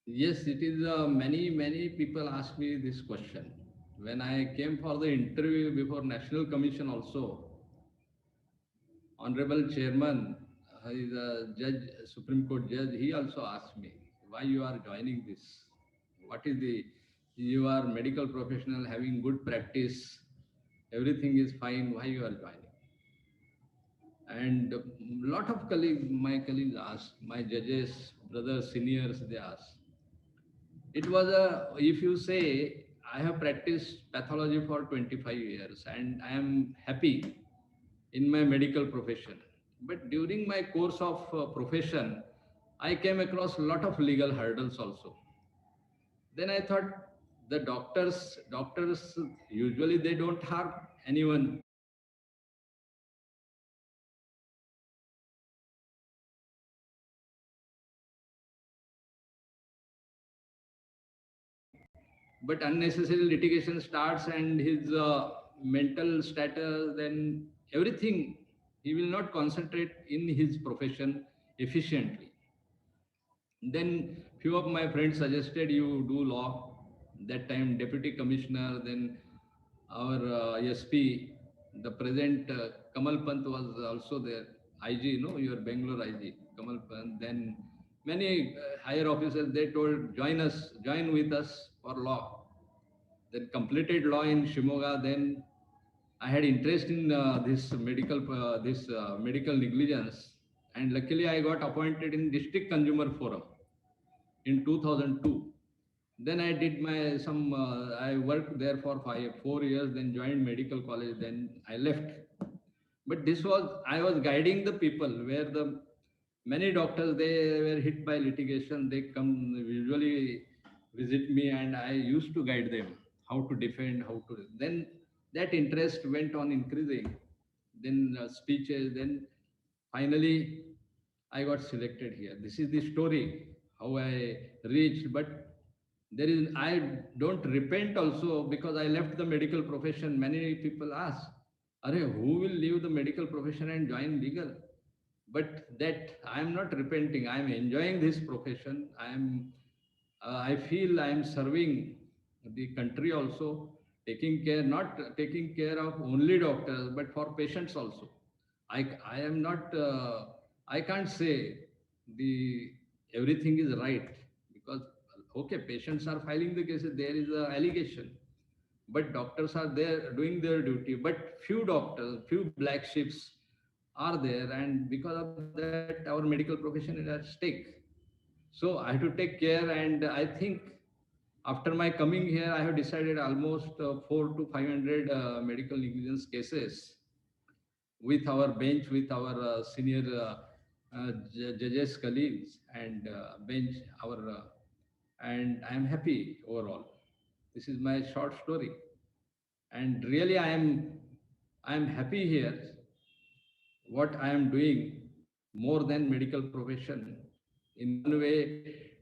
Yes, it is. Many people ask me this question. When I came for the interview before National Commission, also, Honorable Chairman, he is a judge, Supreme Court judge. He also asked me why you are joining this. What is the you are medical professional having good practice, everything is fine. Why you are joining? And lot of colleagues, my colleagues asked, my judges, brothers, seniors, they asked. It was a, if you say, I have practiced pathology for 25 years and I am happy in my medical profession. But during my course of profession, I came across a lot of legal hurdles also. Then I thought doctors usually they don't harm anyone. But unnecessary litigation starts and his mental status, then everything, he will not concentrate in his profession efficiently. Then few of my friends suggested you do law. That time deputy commissioner, then our SP, the present Kamal Pant was also there. IG, no, your Bangalore IG, Kamal Pant. Then many higher officers, they told join with us for law. Then completed law in Shimoga. Then I had interest in this medical negligence, and luckily I got appointed in District Consumer Forum in 2002. Then I did my some. I worked there for 4 years. Then joined medical college. Then I left. But this was, I was guiding the people where the many doctors they were hit by litigation. They come usually visit me, and I used to guide them how to defend, how to. Then that interest went on increasing. Then speeches. Then finally I got selected here. This is the story how I reached. But there is, I don't repent also because I left the medical profession. Many people ask, "Are who will leave the medical profession and join legal?" But that I am not repenting. I am enjoying this profession. I feel I am serving the country also, taking care, not taking care of only doctors, but for patients also. I am not, I can't say the everything is right because, okay, patients are filing the cases, there is a allegation, but doctors are there doing their duty. But few doctors, few black sheeps are there, and because of that, our medical profession is at stake. So I have to take care, and I think after my coming here, I have decided almost 4 to 500 medical negligence cases with our bench, with our senior judges, colleagues, and bench, and I am happy overall. This is my short story, and really I am happy here. What I am doing more than medical profession, in one way,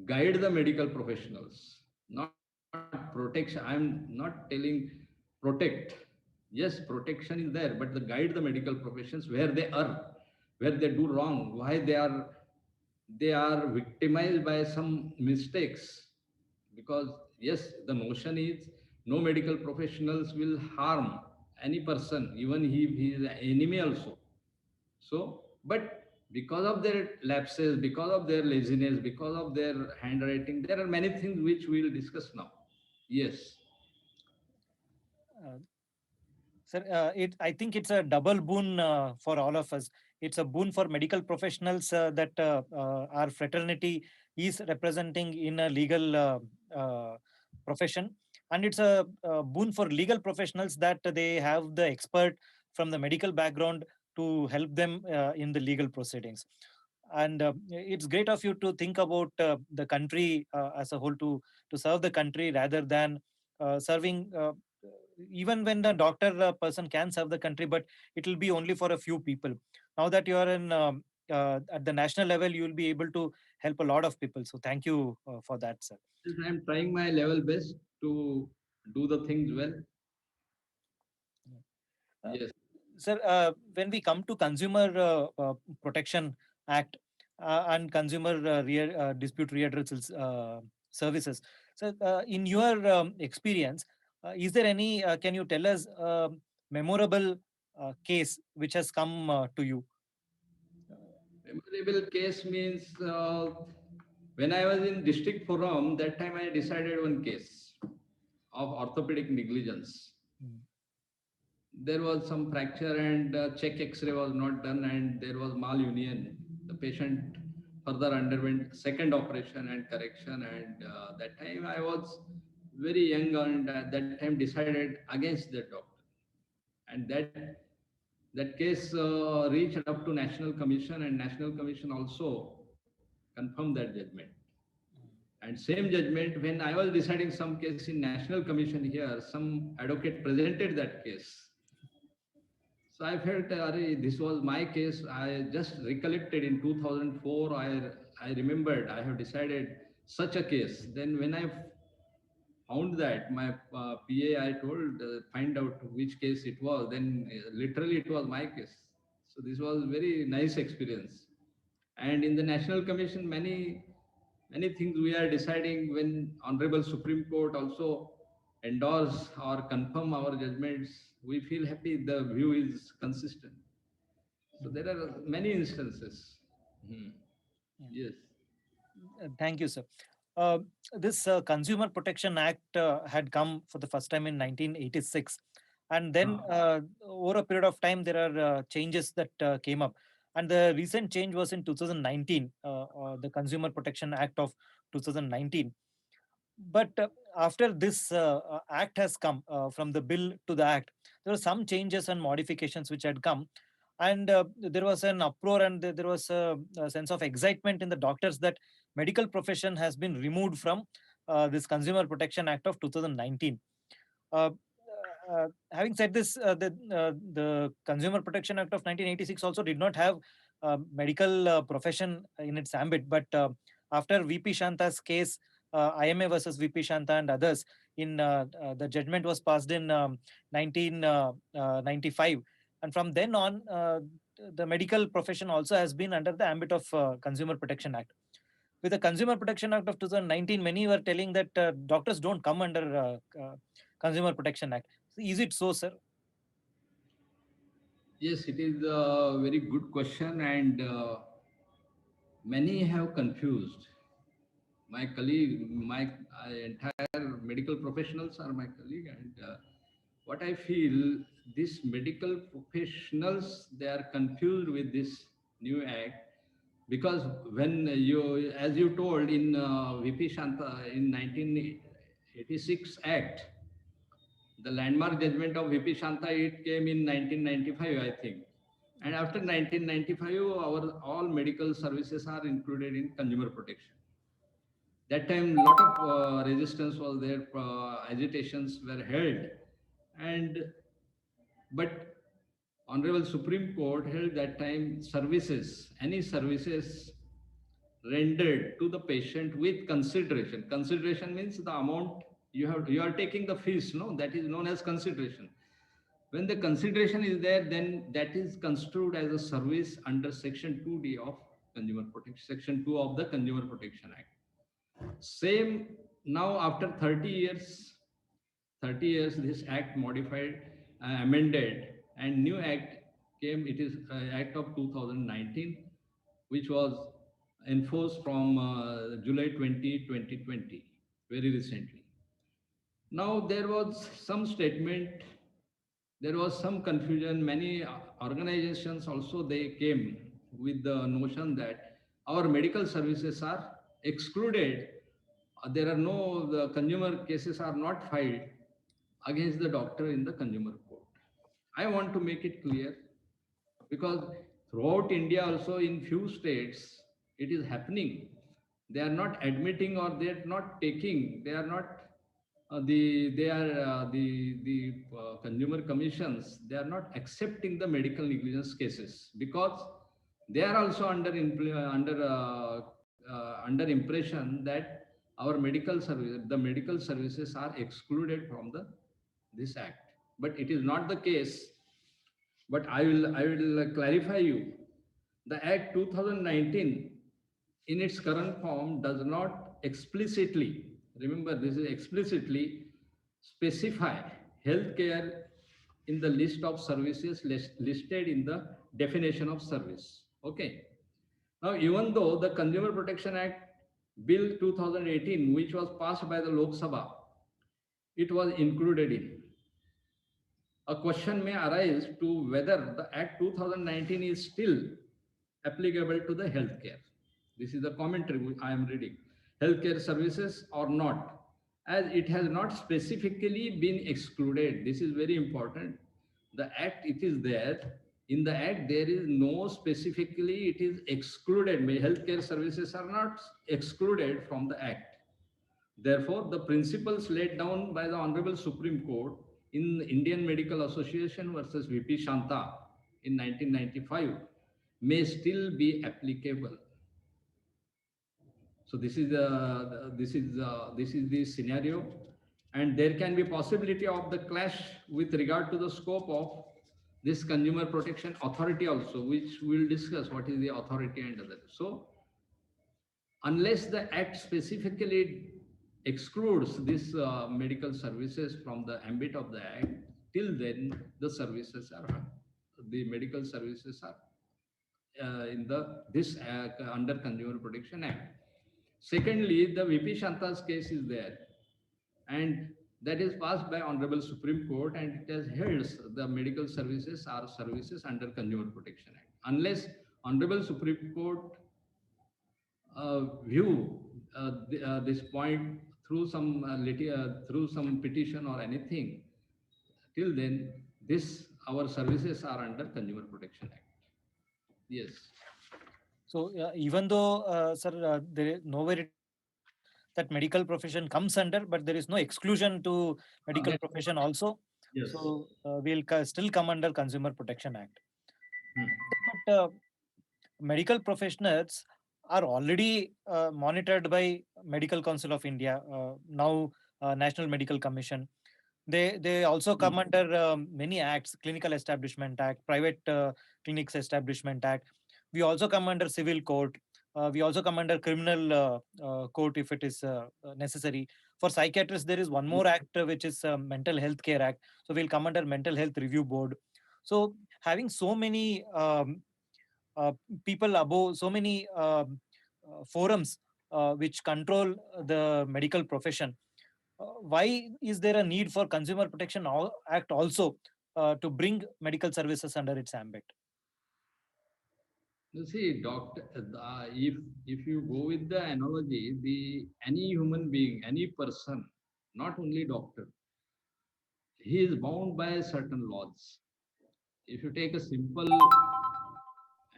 guide the medical professionals, not protection. I'm not telling protect. Yes, protection is there, but the guide the medical professions where they are, where they do wrong, why they are victimized by some mistakes. Because yes, the notion is no medical professionals will harm any person, even if he is an enemy also. So, but because of their lapses, because of their laziness, because of their handwriting, there are many things which we will discuss now. Yes. Uh, Sir, I think it's a double boon for all of us. It's a boon for medical professionals that our fraternity is representing in a legal profession, and it's a boon for legal professionals that they have the expert from the medical background to help them in the legal proceedings. And it's great of you to think about the country as a whole, to serve the country rather than serving. Even when the doctor person can serve the country, but it will be only for a few people. Now that you are in at the national level, you will be able to help a lot of people. So thank you for that, sir. Yes, I am trying my level best to do the things well. Uh, Yes. Sir, when we come to Consumer Protection Act, and consumer dispute redressal services. So, in your experience, is there any? Can you tell us a memorable case which has come to you? Memorable case means when I was in district forum, that time I decided one case of orthopedic negligence. Mm. There was some fracture and check X-ray was not done, and there was malunion. The patient further underwent second operation and correction, and that time I was very young, and at that time decided against the doctor, and that case reached up to National Commission, and National Commission also confirmed that judgment. And same judgment, when I was deciding some case in National Commission here, some advocate presented that case. So I felt, this was my case. I just recollected in 2004, I remembered I have decided such a case. Then when I found that, my PA, I told, find out which case it was. Then literally it was my case. So this was very nice experience. And in the National Commission, many things we are deciding when Honorable Supreme Court also endorse or confirm our judgments, we feel happy the view is consistent. So there are many instances. Hmm. Yes. Thank you, sir. Uh, this Consumer Protection Act had come for the first time in 1986. And then over a period of time, there are changes that came up. And the recent change was in 2019, the Consumer Protection Act of 2019. But after this act has come, from the bill to the act, there were some changes and modifications which had come. And there was an uproar, and there was a sense of excitement in the doctors that medical profession has been removed from this Consumer Protection Act of 2019. Uh, Having said this, the Consumer Protection Act of 1986 also did not have medical profession in its ambit. But after VP Shanta's case, IMA versus VP Shanta and others, the judgment was passed in 1995, and from then on, the medical profession also has been under the ambit of Consumer Protection Act. With the Consumer Protection Act of 2019, many were telling that doctors don't come under Consumer Protection Act. Is it so, sir? Yes, it is a very good question, and many have confused. My colleague, my entire medical professionals are my colleague, and what I feel, these medical professionals, they are confused with this new act, because when you, as you told in VP Shanta in 1986 Act, the landmark judgment of VP Shanta, it came in 1995, I think. And after 1995, our all medical services are included in consumer protection. That time, lot of resistance was there, agitations were held, and but Honorable Supreme Court held that time services, any services rendered to the patient with consideration. Consideration means the amount you are taking the fees, no, that is known as consideration. When the consideration is there, then that is construed as a service under Section 2D of Consumer Protection, Section 2 of the Consumer Protection Act. Same now after 30 years, this act modified, amended, and new act came. It is Act of 2019, which was enforced from July 2020, very recently. Now there was some statement, there was some confusion. Many organizations also, they came with the notion that our medical services are excluded. There are no, the consumer cases are not filed against the doctor in the consumer court. I want to make it clear, because throughout India, also in few states, it is happening. They are not admitting, or they are not taking. They are not the consumer commissions. They are not accepting the medical negligence cases, because they are also under impression that our medical service, the medical services are excluded from the this act. But it is not the case. But I will clarify you. The Act 2019 in its current form does not explicitly, remember this is explicitly, specify healthcare in the list of services listed in the definition of service. Okay. Now, even though the Consumer Protection Act Bill 2018, which was passed by the Lok Sabha, it was included in. A question may arise to whether the Act 2019 is still applicable to the healthcare. This is the commentary I am reading. Healthcare services or not, as it has not specifically been excluded. This is very important. The Act, it is there. In the Act, there is no specifically, it is excluded. Healthcare services are not excluded from the Act. Therefore, the principles laid down by the Honorable Supreme Court in Indian Medical Association versus VP Shanta in 1995 may still be applicable. So this is the scenario, and there can be possibility of the clash with regard to the scope of this Consumer Protection Authority also, which we'll discuss what is the authority and other. So unless the Act specifically excludes these medical services from the ambit of the Act, till then the medical services are in the this under Consumer Protection Act. Secondly, the VP Shanta's case is there, and that is passed by Honorable Supreme Court, and it has held the medical services are services under Consumer Protection Act. Unless Honorable Supreme Court view this point through through some petition or anything, till then, this our services are under Consumer Protection Act. Yes. So even though, sir, there is nowhere that medical profession comes under, but there is no exclusion to medical profession also. Yes. So we'll still come under Consumer Protection Act. But medical professionals are already monitored by Medical Council of India, now National Medical Commission. They also come under many acts: Clinical Establishment Act, Private Clinics Establishment Act. We also come under Civil Court. We also come under Criminal Court if it is necessary. For psychiatrists, there is one more act which is Mental Health Care Act. So we'll come under Mental Health Review Board. So having so many people above, so many forums which control the medical profession, why is there a need for Consumer Protection Act also to bring medical services under its ambit? You see, doctor, if you go with the analogy, any human being, any person, not only doctor, he is bound by certain laws. If you take a simple,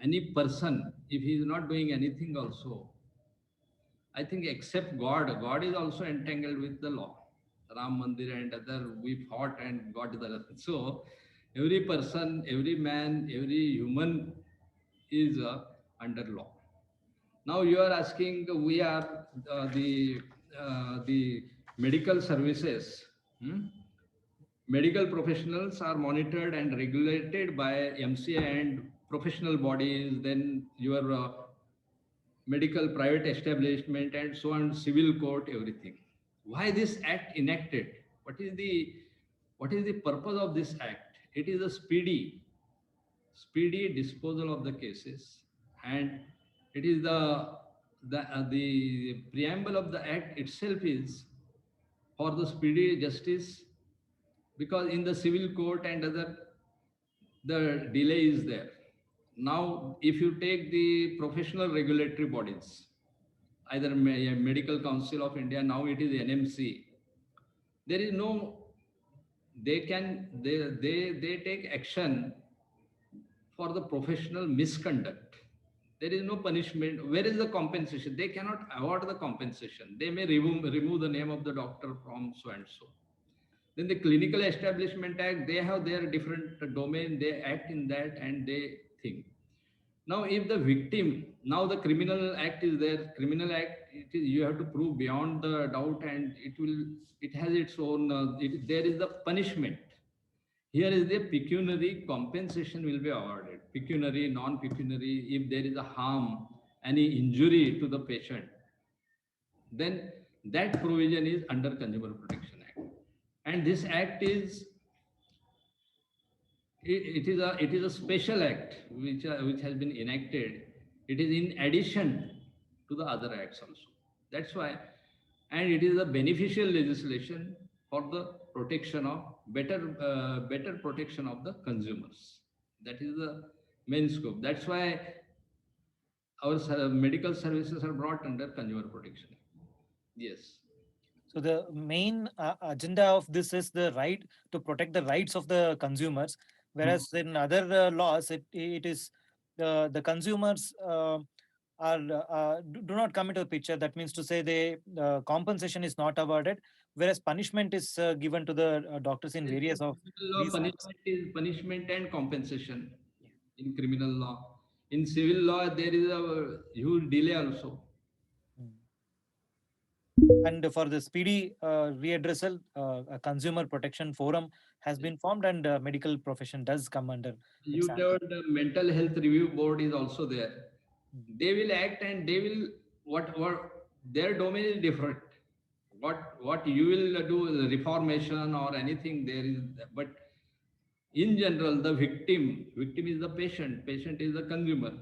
any person, if he is not doing anything also, I think except God is also entangled with the law. Ram Mandir and other, we fought and got the. So every person, every man, every human is under law. Now you are asking, we are the medical services. Medical professionals are monitored and regulated by MCA and professional bodies, then your medical private establishment and so on, civil court, everything. Why this act enacted? What is the purpose of this act? It is a speedy disposal of the cases, and it is the preamble of the act itself is for the speedy justice, because in the civil court and other, the delay is there. Now, if you take the professional regulatory bodies, either Medical Council of India, now it is NMC, there is no, they take action for the professional misconduct. There is no punishment. Where is the compensation? They cannot award the compensation. They may remove the name of the doctor from so and so. Then the Clinical Establishment Act, they have their different domain, they act in that and they think. Now, if the victim, now the Criminal Act is there, Criminal Act, you have to prove beyond the doubt, and it has its own, there is the punishment. Here is the pecuniary compensation will be awarded. Pecuniary, non-pecuniary, if there is a harm any injury to the patient, then that provision is under Consumer Protection Act. And this act is it is a special act which has been enacted. It is in addition to the other acts also. That's why, and it is a beneficial legislation for the protection of better protection of the consumers. That is the main scope. That's why our medical services are brought under Consumer Protection Act. Yes. So the main agenda of this is the right to protect the rights of the consumers, whereas in other laws, it is the consumers do not come into the picture. That means to say the compensation is not awarded, whereas punishment is given to the doctors in various of Criminal law, these acts. punishment is punishment and compensation Yeah. in criminal law. In civil law, there is a huge delay also. Mm. And for the speedy readdressal, a consumer protection forum has been formed, and medical profession does come under its You ambit. told the mental health review board is also there. Mm. They will act and they will what their domain is different. What you will do reformation or anything there is, but in general the victim is the patient is the consumer.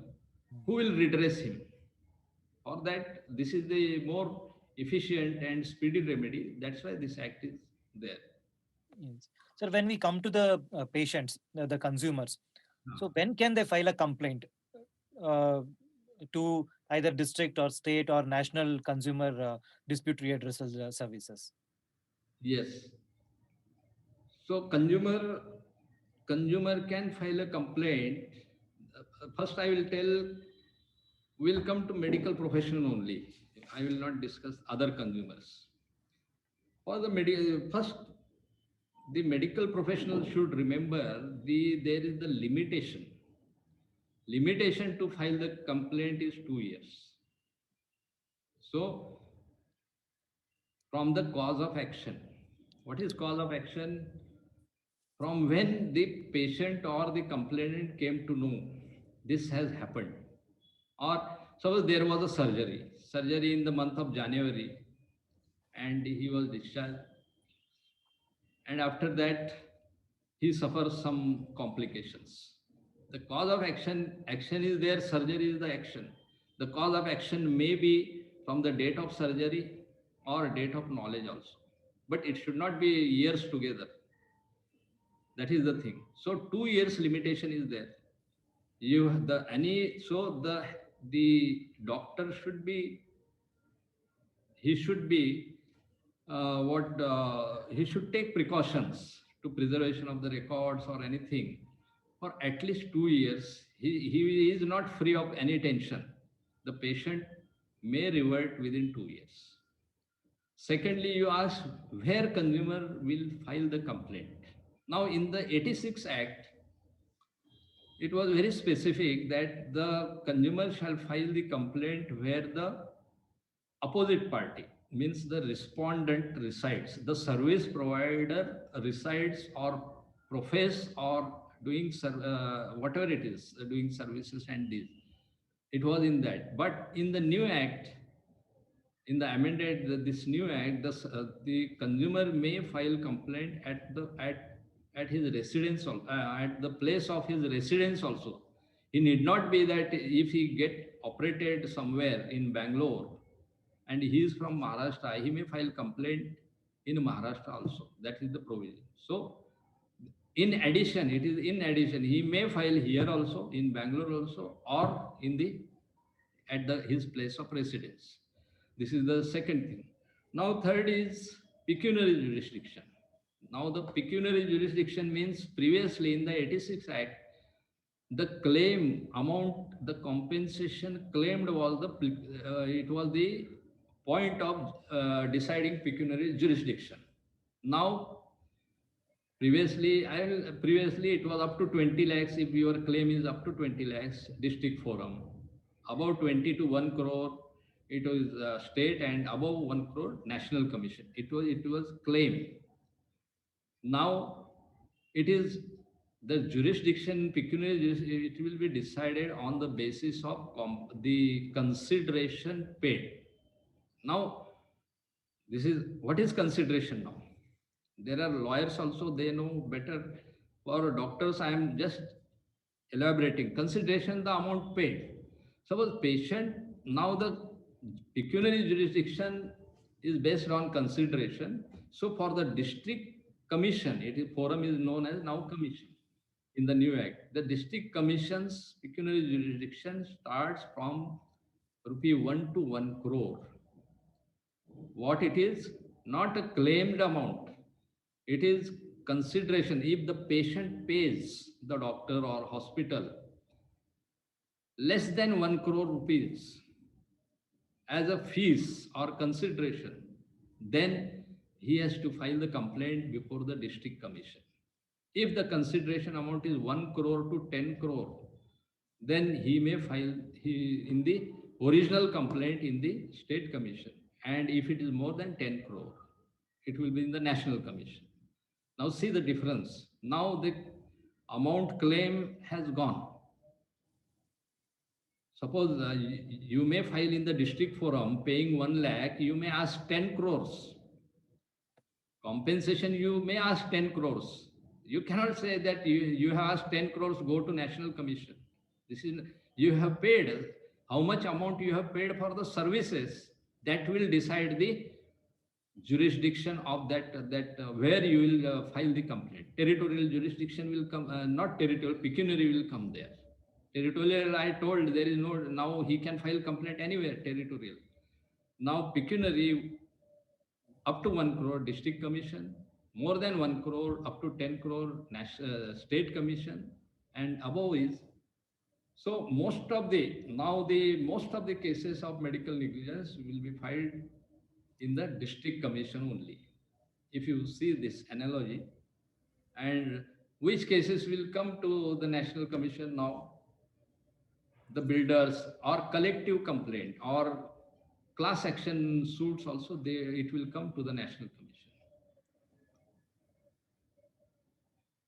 Who will redress him? For that, this is the more efficient and speedy remedy. That's why this act is there. Yes. So when we come to the patients, the consumers, so when can they file a complaint uh, to either district or state or national consumer dispute redressal services? Yes. So consumer can file a complaint. First, I will tell. We'll come to medical profession only. I will not discuss other consumers. For the medical first, the medical professional should remember there is the limitation. Limitation to file the complaint is 2 years. So from the cause of action. What is cause of action? From when the patient or the complainant came to know this has happened. Or suppose there was a surgery in the month of January, and he was discharged. And after that, he suffers some complications. The cause of action is there, surgery is the action. The cause of action may be from the date of surgery or date of knowledge also. But it should not be years together. That is the thing. So 2 years limitation is there. You the any so the doctor should be he should be what he should take precautions to preservation of the records or anything for at least 2 years. He is not free of any tension. The patient may revert within 2 years. Secondly, you ask where consumer will file the complaint. Now, in the 86 Act, it was very specific that the consumer shall file the complaint where the opposite party, means the respondent resides, the service provider resides or profess or doing whatever it is, doing services and this. It was in that. But in the new act, in the amended this new act, the consumer may file complaint at his residence at the place of his residence also. It need not be that if he get operated somewhere in Bangalore and he is from Maharashtra, he may file complaint in Maharashtra also. That is the provision. So in addition, it is in addition, he may file here also, in Bangalore also, or in the at his place of residence. This is the second thing. Now, third is pecuniary jurisdiction. Now, the pecuniary jurisdiction means previously in the 86 Act, the claim amount, the compensation claimed was it was the point of deciding pecuniary jurisdiction. Now, previously it was up to 20 lakhs. If your claim is up to 20 lakhs, district forum. About 20 to 1 crore, it was state, and above 1 crore, national commission. It was claim. Now it is The jurisdiction, pecuniary it will be decided on the basis of the consideration paid. Now, this is what is consideration now. There are lawyers also, they know better. For doctors, I am just elaborating. Consideration, the amount paid. Suppose patient, now the pecuniary jurisdiction is based on consideration. So for the district commission, it is forum is known as now commission in the new act. The district commission's pecuniary jurisdiction starts from rupee 1 to 1 crore. What it is? Not a claimed amount. It is consideration. If the patient pays the doctor or hospital less than 1 crore rupees as a fees or consideration, then he has to file the complaint before the district commission. If the consideration amount is 1 crore to 10 crore, then he may file in the original complaint in the state commission. And if it is more than 10 crore, it will be in the national commission. Now see the difference. Now the amount claim has gone. Suppose you may file in the district forum paying 1 lakh, you may ask 10 crores. Compensation, you may ask 10 crores. You cannot say that you have asked 10 crores, go to National Commission. This is, you have paid, how much amount you have paid for the services, that will decide the jurisdiction of that where you will file the complaint. Territorial jurisdiction will come, not territorial, pecuniary will come there. Territorial, I told there is no, now he can file complaint anywhere, territorial. Now pecuniary, up to 1 crore district commission, more than 1 crore, up to 10 crore state commission, and above is. So most of the cases of medical negligence will be filed in the district commission only. If you see this analogy, and which cases will come to the national commission now? The builders or collective complaint or class action suits also, it will come to the national commission.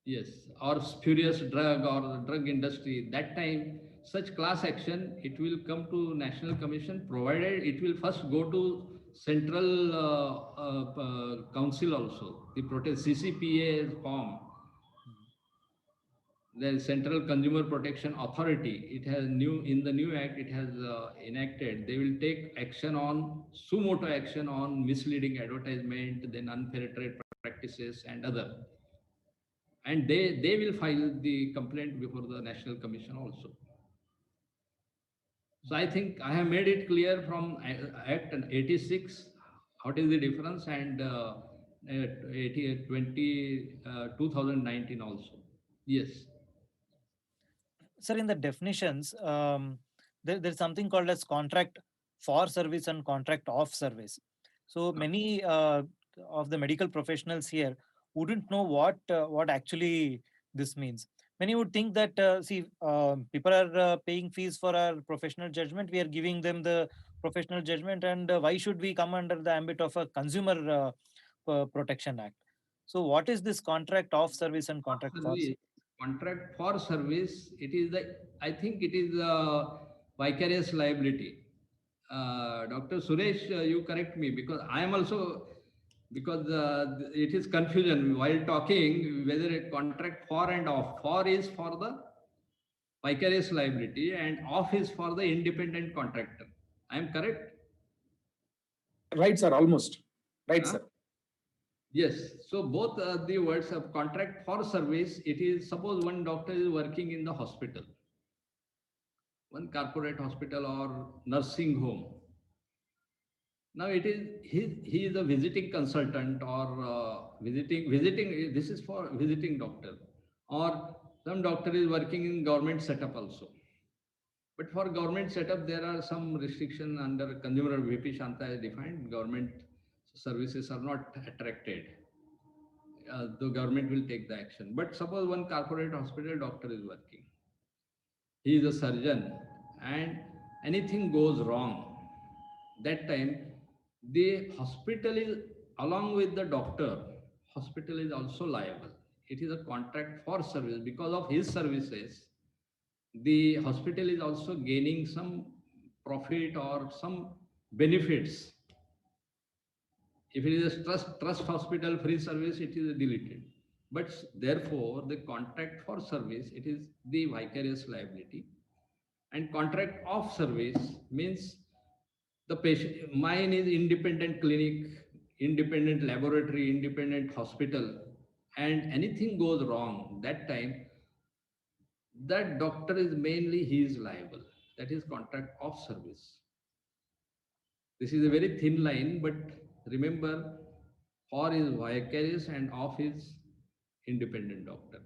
Yes, or spurious drug or drug industry, that time such class action, it will come to national commission, provided it will first go to central council also, the protest CCPA form. The Central Consumer Protection Authority, it has in the new act, it has enacted, they will take action on, suo motu action on misleading advertisement, then unfair trade practices and other. And they will file the complaint before the National Commission also. So I think I have made it clear from Act 86, what is the difference, and 2019 also. Yes. Sir, in the definitions, there's something called as contract for service and contract of service. So many of the medical professionals here wouldn't know what actually this means. Many would think that, people are paying fees for our professional judgment. We are giving them the professional judgment, and why should we come under the ambit of a Consumer Protection Act? So what is this contract of service and contract for service? Contract for service, it is I think it is a vicarious liability. Dr. Suresh, you correct me, because I am also, because it is confusion while talking whether a contract for and off. For is for the vicarious liability and off is for the independent contractor. I am correct? Right, sir, almost. Right, sir. Yes, so both the words of contract for service, it is, suppose one doctor is working in the hospital, one corporate hospital or nursing home. Now it is, he is a visiting consultant or visiting, this is for visiting doctor, or some doctor is working in government setup also. But for government setup, there are some restrictions under Consumer VP Shanta has defined, government services are not attracted. The government will take the action. But suppose one corporate hospital doctor is working, he is a surgeon, and anything goes wrong, that time the hospital is, along with the doctor, hospital is also liable. it is a contract for service. Because of his services, the hospital is also gaining some profit or some benefits. If it is a trust hospital free service, it is deleted. But therefore, the contract for service, it is the vicarious liability. And contract of service means the patient, mine is independent clinic, independent laboratory, independent hospital, and anything goes wrong, that time, that doctor is mainly he is liable. That is contract of service. This is a very thin line, but remember, for is vicarious and of is independent doctor.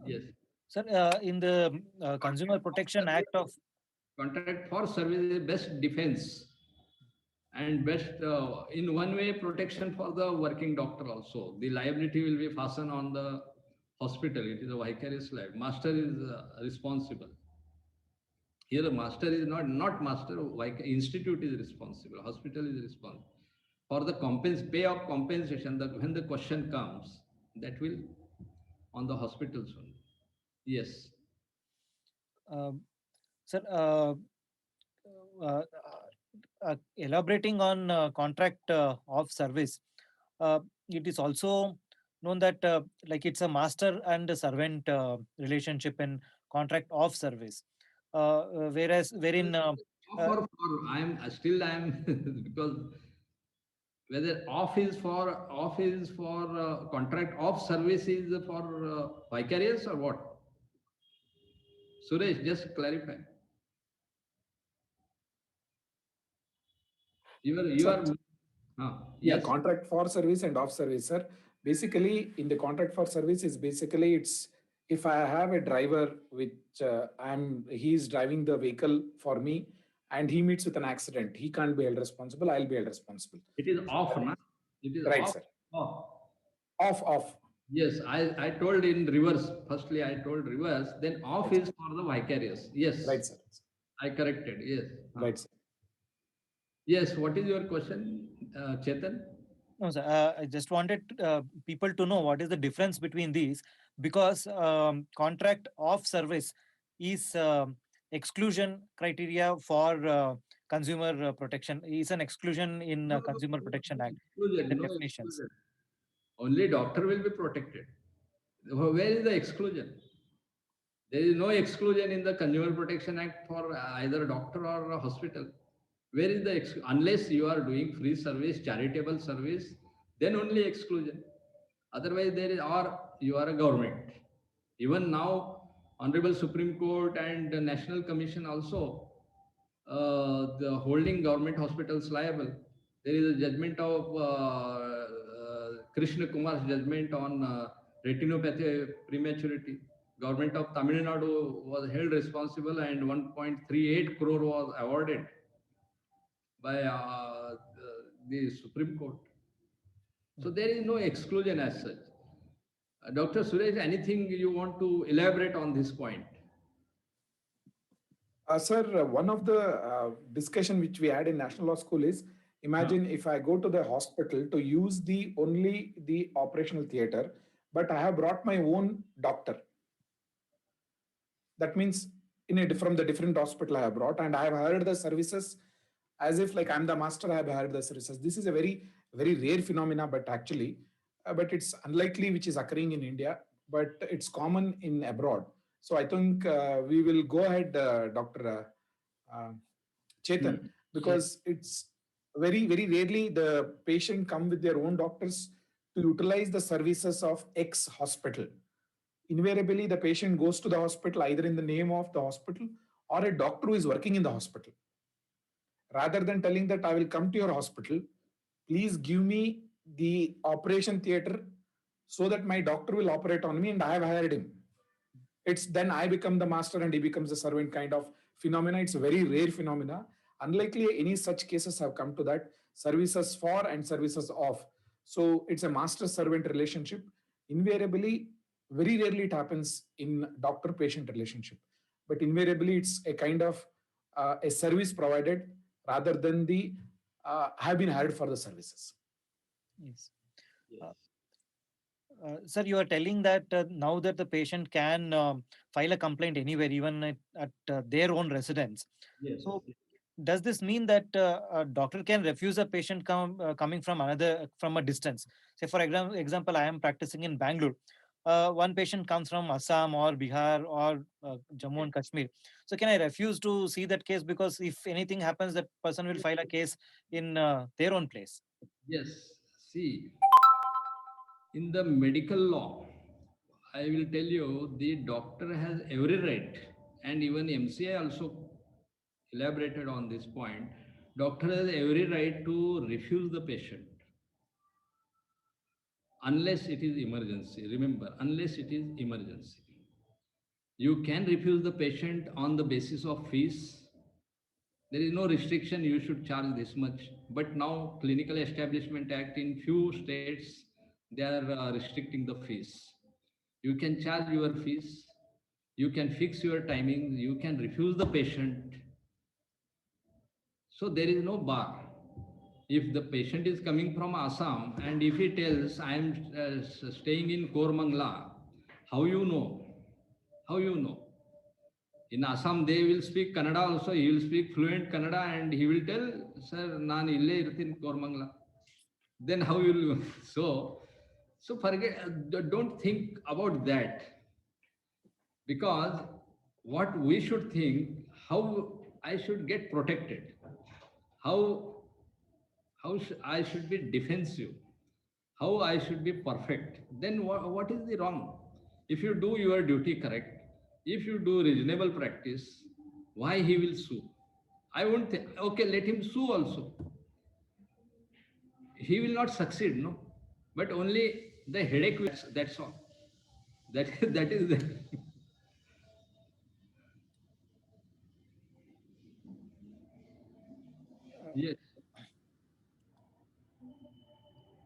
Yes. Sir, in the Consumer Protection Act of Contract for service is best defense and best, in one way, protection for the working doctor also. The liability will be fastened on the hospital. It is a vicarious liability. Master is responsible. Here, the master is not master. Like institute is responsible. Hospital is responsible for the pay of compensation. That when the question comes, that will on the hospitals only. Yes. um, sir, uh, elaborating on contract of service, it is also known that like it's a master and a servant relationship in contract of service, whereas wherein I am because whether off is for contract of service is for vicarious or what? Suresh, just clarify. You Sir, are yeah, yes. contract for service and off service, sir. Basically, in the contract for service is basically it's if I have a driver which he's driving the vehicle for me and he meets with an accident, he can't be held responsible. I'll be held responsible. It is off, na? It is Right, off. sir. Off. Off. Yes, I told in reverse. Firstly, I told reverse. Then off Right, is for the vicarious. Yes, right, sir. I corrected. Yes. Right, sir. Yes. What is your question, Chetan? no, sir, I just wanted people to know what is the difference between these, because contract of service is exclusion criteria for consumer protection, is an exclusion in Consumer Protection Act with the No definitions. exclusion. Only doctor will be protected. Where is the exclusion? There is no exclusion in the Consumer Protection Act for either doctor or a hospital. Where is the unless you are doing free service, charitable service, then only exclusion. Otherwise, there is or you are a government. Even now, Honorable Supreme Court and the National Commission also the holding government hospitals liable. There is a judgment of Krishna Kumar's judgment on retinopathy prematurity. Government of Tamil Nadu was held responsible and 1.38 crore was awarded by the Supreme Court. So there is no exclusion as such. Dr. Suresh, anything you want to elaborate on this point? Sir, one of the discussion which we had in National Law School is imagine if I go to the hospital to use only the operational theater, but I have brought my own doctor. That means from the different hospital I have brought, and I have hired the services as if like I'm the master. I have hired the services. This is a very rare phenomena, but actually, but it's unlikely which is occurring in India, but it's common in abroad. So I think we will go ahead, Dr. Chetan, because it's very rarely the patient come with their own doctors to utilize the services of X hospital. Invariably, the patient goes to the hospital either in the name of the hospital or a doctor who is working in the hospital. Rather than telling that I will come to your hospital, please give me the operation theater so that my doctor will operate on me and I have hired him. It's then I become the master and he becomes the servant kind of phenomena. It's a very rare phenomena. Unlikely any such cases have come to that. Services for and services of. So it's a master-servant relationship. Invariably, very rarely it happens in doctor-patient relationship. But invariably, it's a kind of a service provided rather than the have been hired for the services. Yes. Yes. Sir, you are telling that now that the patient can file a complaint anywhere, even at their own residence. Yes. So, does this mean that a doctor can refuse a patient coming from from a distance? Say, for example, I am practicing in Bangalore. One patient comes from Assam or Bihar or Jammu and Kashmir. So, can I refuse to see that case because if anything happens, that person will file a case in their own place? Yes. See, in the medical law, I will tell you the doctor has every right, and even MCI also elaborated on this point. Doctor has every right to refuse the patient unless it is emergency. Remember, unless it is emergency. You can refuse the patient on the basis of fees. There is no restriction you should charge this much. But now Clinical Establishment Act in few states, they are restricting the fees. You can charge your fees. You can fix your timing. You can refuse the patient. So there is no bar. If the patient is coming from Assam and if he tells, I am staying in Kormangla, how you know? How you know? In Assam, they will speak Kannada also. He will speak fluent Kannada and he will tell, Sir, Nan ille irthin Kormangla. Then how will you? So forget, don't think about that. Because what we should think, how I should get protected, how I should be defensive, how I should be perfect. Then what is the wrong? If you do your duty correct, if you do reasonable practice, why he will sue? I won't think, okay, let him sue also. He will not succeed, no? But only the headache, that's all. That is the yes.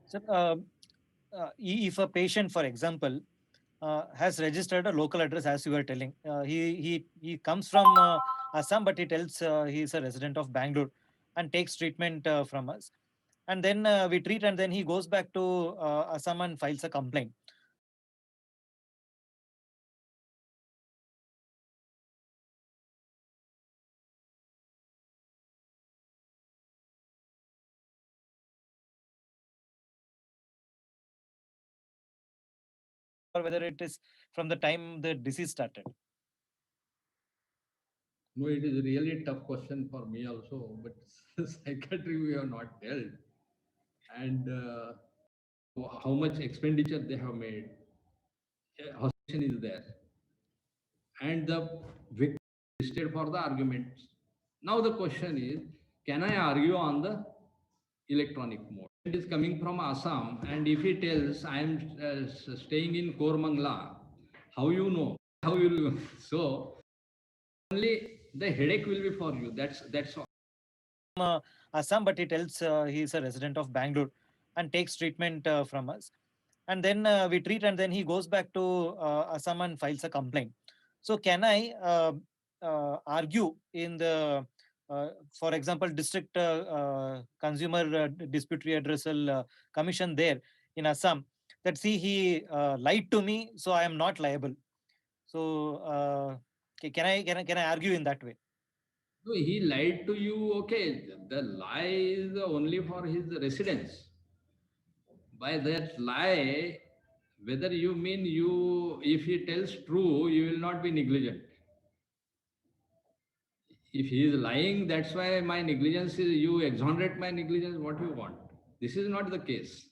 So, if a patient, for example, has registered a local address, as you were telling, he comes from Assam, but he tells he is a resident of Bangalore and takes treatment from us, and then we treat, and then he goes back to Assam and files a complaint. Or whether it is from the time the disease started. No, it is really a tough question for me also, but psychiatry we have not dealt. And how much expenditure they have made, hospitalization is there, and the victim listed for the arguments. Now the question is, can I argue on the electronic mode? It is coming from Assam, and if he tells I am staying in Kormangla, how you know? How you so only the headache will be for you. That's all. Assam, but he tells he is a resident of Bangalore and takes treatment from us. And then we treat, and then he goes back to Assam and files a complaint. So, can I argue in the, for example, District Consumer Dispute Redressal Commission there in Assam that see he lied to me, so I am not liable. So, can I argue in that way? No, he lied to you. Okay, the lie is only for his residence. By that lie, whether you mean you, if he tells true, you will not be negligent. If he is lying, that's why my negligence is, you exonerate my negligence, what you want. This is not the case.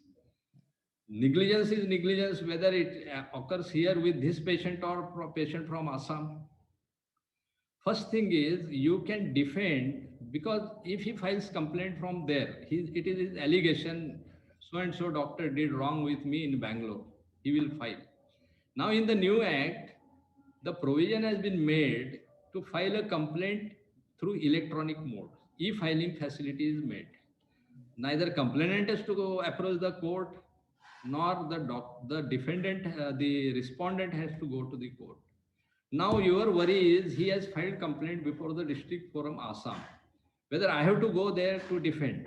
Negligence is negligence, whether it occurs here with this patient or patient from Assam. First thing is you can defend, because if he files complaint from there, it is his allegation, so and so doctor did wrong with me in Bangalore. He will file. Now in the new act, the provision has been made to file a complaint through electronic mode. E-filing facility is made. Neither complainant has to go approach the court, nor the defendant, the respondent has to go to the court. Now your worry is he has filed complaint before the district forum Assam. Whether I have to go there to defend.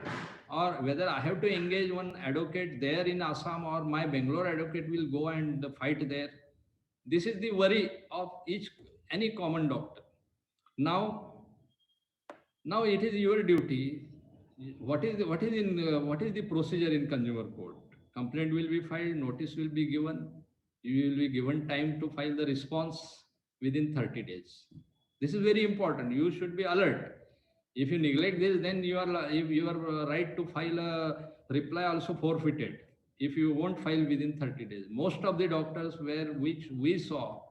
or whether I have to engage one advocate there in Assam, or my Bangalore advocate will go and fight there. This is the worry of any common doctor. Now, now it is your duty. What is the procedure in consumer court? Complaint will be filed, notice will be given. You will be given time to file the response within 30 days. This is very important. You should be alert. If you neglect this, then your right to file a reply also forfeited. If you won't file within 30 days, most of the doctors which we saw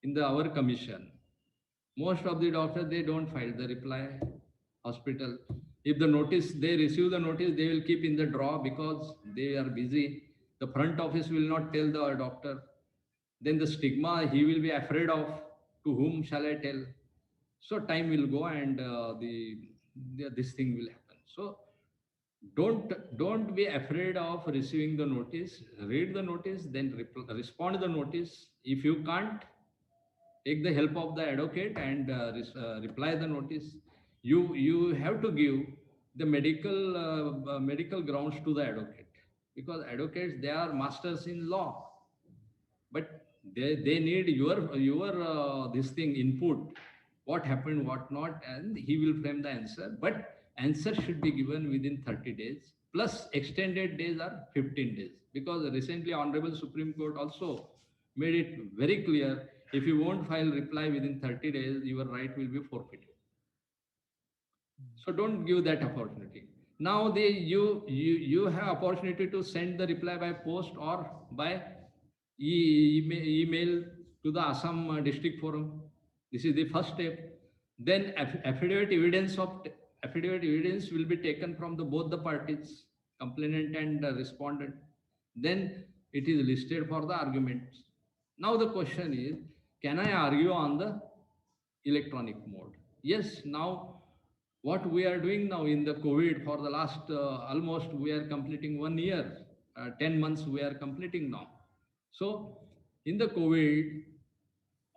in our commission, most of the doctors, they don't file the reply. Hospital, if they receive the notice, they will keep in the drawer because they are busy. The front office will not tell the doctor. Then the stigma, he will be afraid of, to whom shall I tell? So time will go, and this thing will happen. So don't be afraid of receiving the notice. Read the notice, then respond to the notice. If you can't, take the help of the advocate and reply the notice. You have to give the medical grounds to the advocate, because advocates, they are masters in law, but they need your this thing input, what happened, what not, and he will frame the answer. But answer should be given within 30 days, plus extended days are 15 days, because recently Honorable Supreme Court also made it very clear, if you won't file reply within 30 days, your right will be forfeited. So don't give that opportunity. Now you have opportunity to send the reply by post or by email to the Assam District Forum. This is the first step. Then affidavit evidence will be taken from both the parties, complainant and respondent. Then it is listed for the arguments. Now the question is, can I argue on the electronic mode? Yes. Now what we are doing now in the COVID, for the last almost we are completing 1 year, 10 months we are completing now. So in the COVID,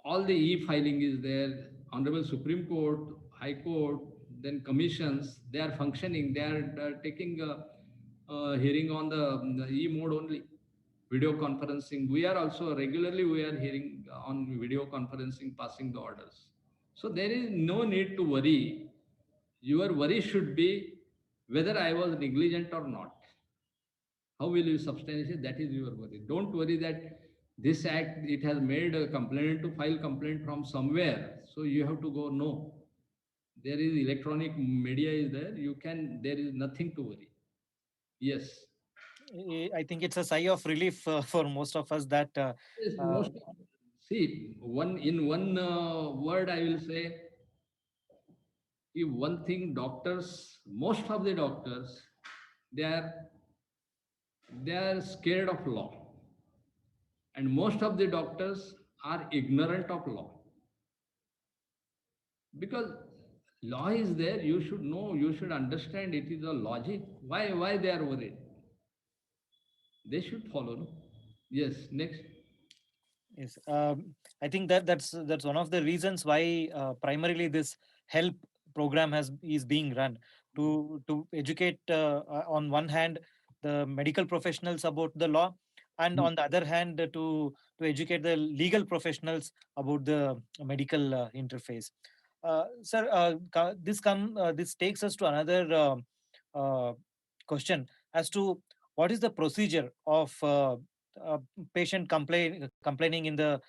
all the e-filing is there. Honorable Supreme Court, High Court, then commissions, they are functioning. They are taking hearing on the e-mode only, video conferencing. We are also regularly, we are hearing on video conferencing, passing the orders. So there is no need to worry. Your worry should be whether I was negligent or not. How will you substantiate? That is your worry. Don't worry that this act, it has made a complainant to file complaint from somewhere, so you have to go. No, there is electronic media is there. There is nothing to worry. Yes. I think it's a sigh of relief for most of us that Yes, see, in one word, I will say, if one thing, doctors, most of the doctors, they are scared of law, and most of the doctors are ignorant of law, because law is there. You should know, you should understand, it is a logic. Why they are worried? They should follow, no? Yes. Next. Yes, I think that's one of the reasons why primarily this help program is being run to educate on one hand the medical professionals about the law, and on the other hand to educate the legal professionals about the medical interface. Sir, this takes us to another question as to what is the procedure of patient complaining in the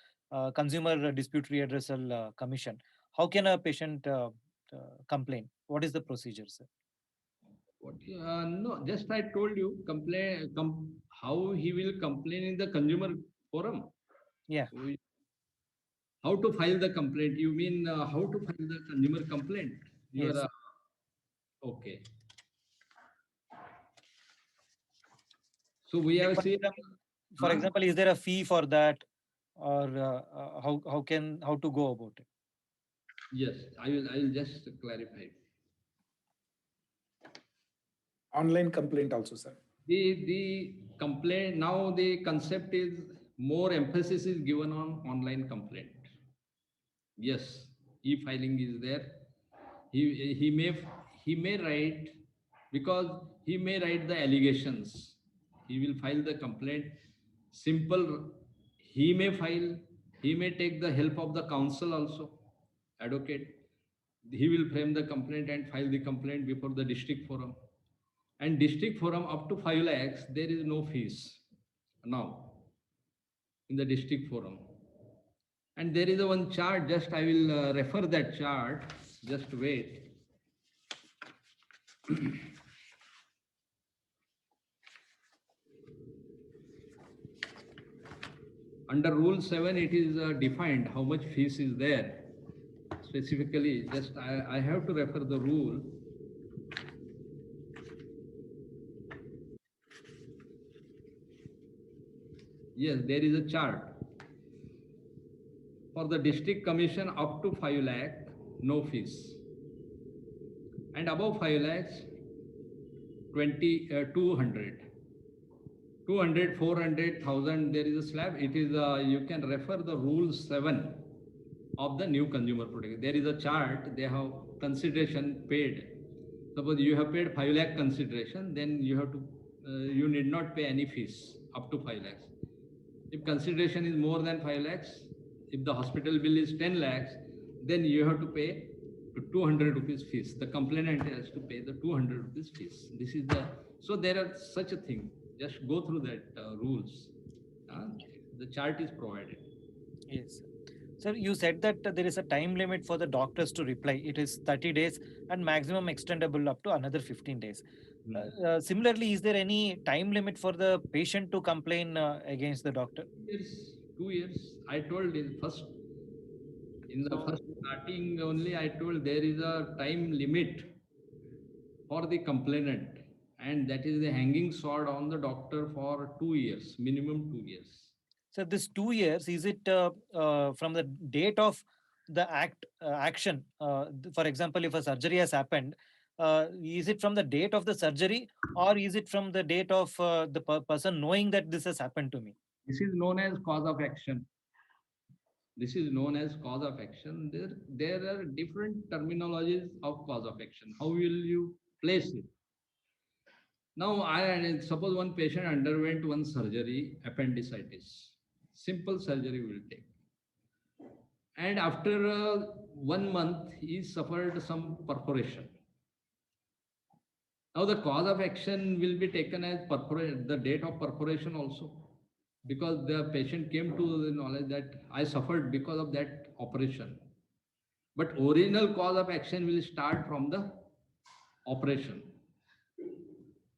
Consumer Dispute Redressal Commission. How can a patient complain? What is the procedure, sir? No, just I told you, how he will complain in the consumer forum. Yeah. How to file the complaint? You mean how to file the consumer complaint? Yes. Okay. So we have seen. For example, is there a fee for that, or how to go about it? Yes, I will just clarify. Online complaint also, sir. The complaint, now the concept is more emphasis is given on online complaint. Yes, e-filing is there. He may write because he may write the allegations. He will file the complaint. Simple, he may file, he may take the help of the counsel also, advocate. He will frame the complaint and file the complaint before the district forum. And district forum up to 5 lakhs, there is no fees now in the district forum. And there is a one chart, just I will refer that chart, just wait. Under Rule 7, it is defined how much fees is there. Specifically, just I have to refer the rule. Yes, there is a chart. For the district commission up to 5 lakh, no fees. And above 5 lakhs, 200. 200, 400,000, there is a slab. It is, you can refer the Rule 7 of the new consumer protection. There is a chart, they have consideration paid. Suppose you have paid 5 lakh consideration, then you have to, you need not pay any fees up to 5 lakhs. If consideration is more than 5 lakhs, if the hospital bill is 10 lakhs, then you have to pay 200 rupees fees. The complainant has to pay the 200 rupees fees. This is the, so there are such a thing. Just go through that rules. The chart is provided. Yes. Sir, you said that there is a time limit for the doctors to reply. It is 30 days and maximum extendable up to another 15 days. Similarly, is there any time limit for the patient to complain against the doctor? 2 years. I told in the first starting only, I told there is a time limit for the complainant, and that is the hanging sword on the doctor for 2 years, minimum 2 years. So this 2 years, is it from the date of the action? For example, if a surgery has happened, is it from the date of the surgery, or is it from the date of the person knowing that this has happened to me? This is known as cause of action. This is known as cause of action. There are different terminologies of cause of action. How will you place it? Now, I suppose one patient underwent one surgery, appendicitis. Simple surgery will take. And after 1 month, he suffered some perforation. Now, the cause of action will be taken as the date of perforation also, because the patient came to the knowledge that I suffered because of that operation. But original cause of action will start from the operation.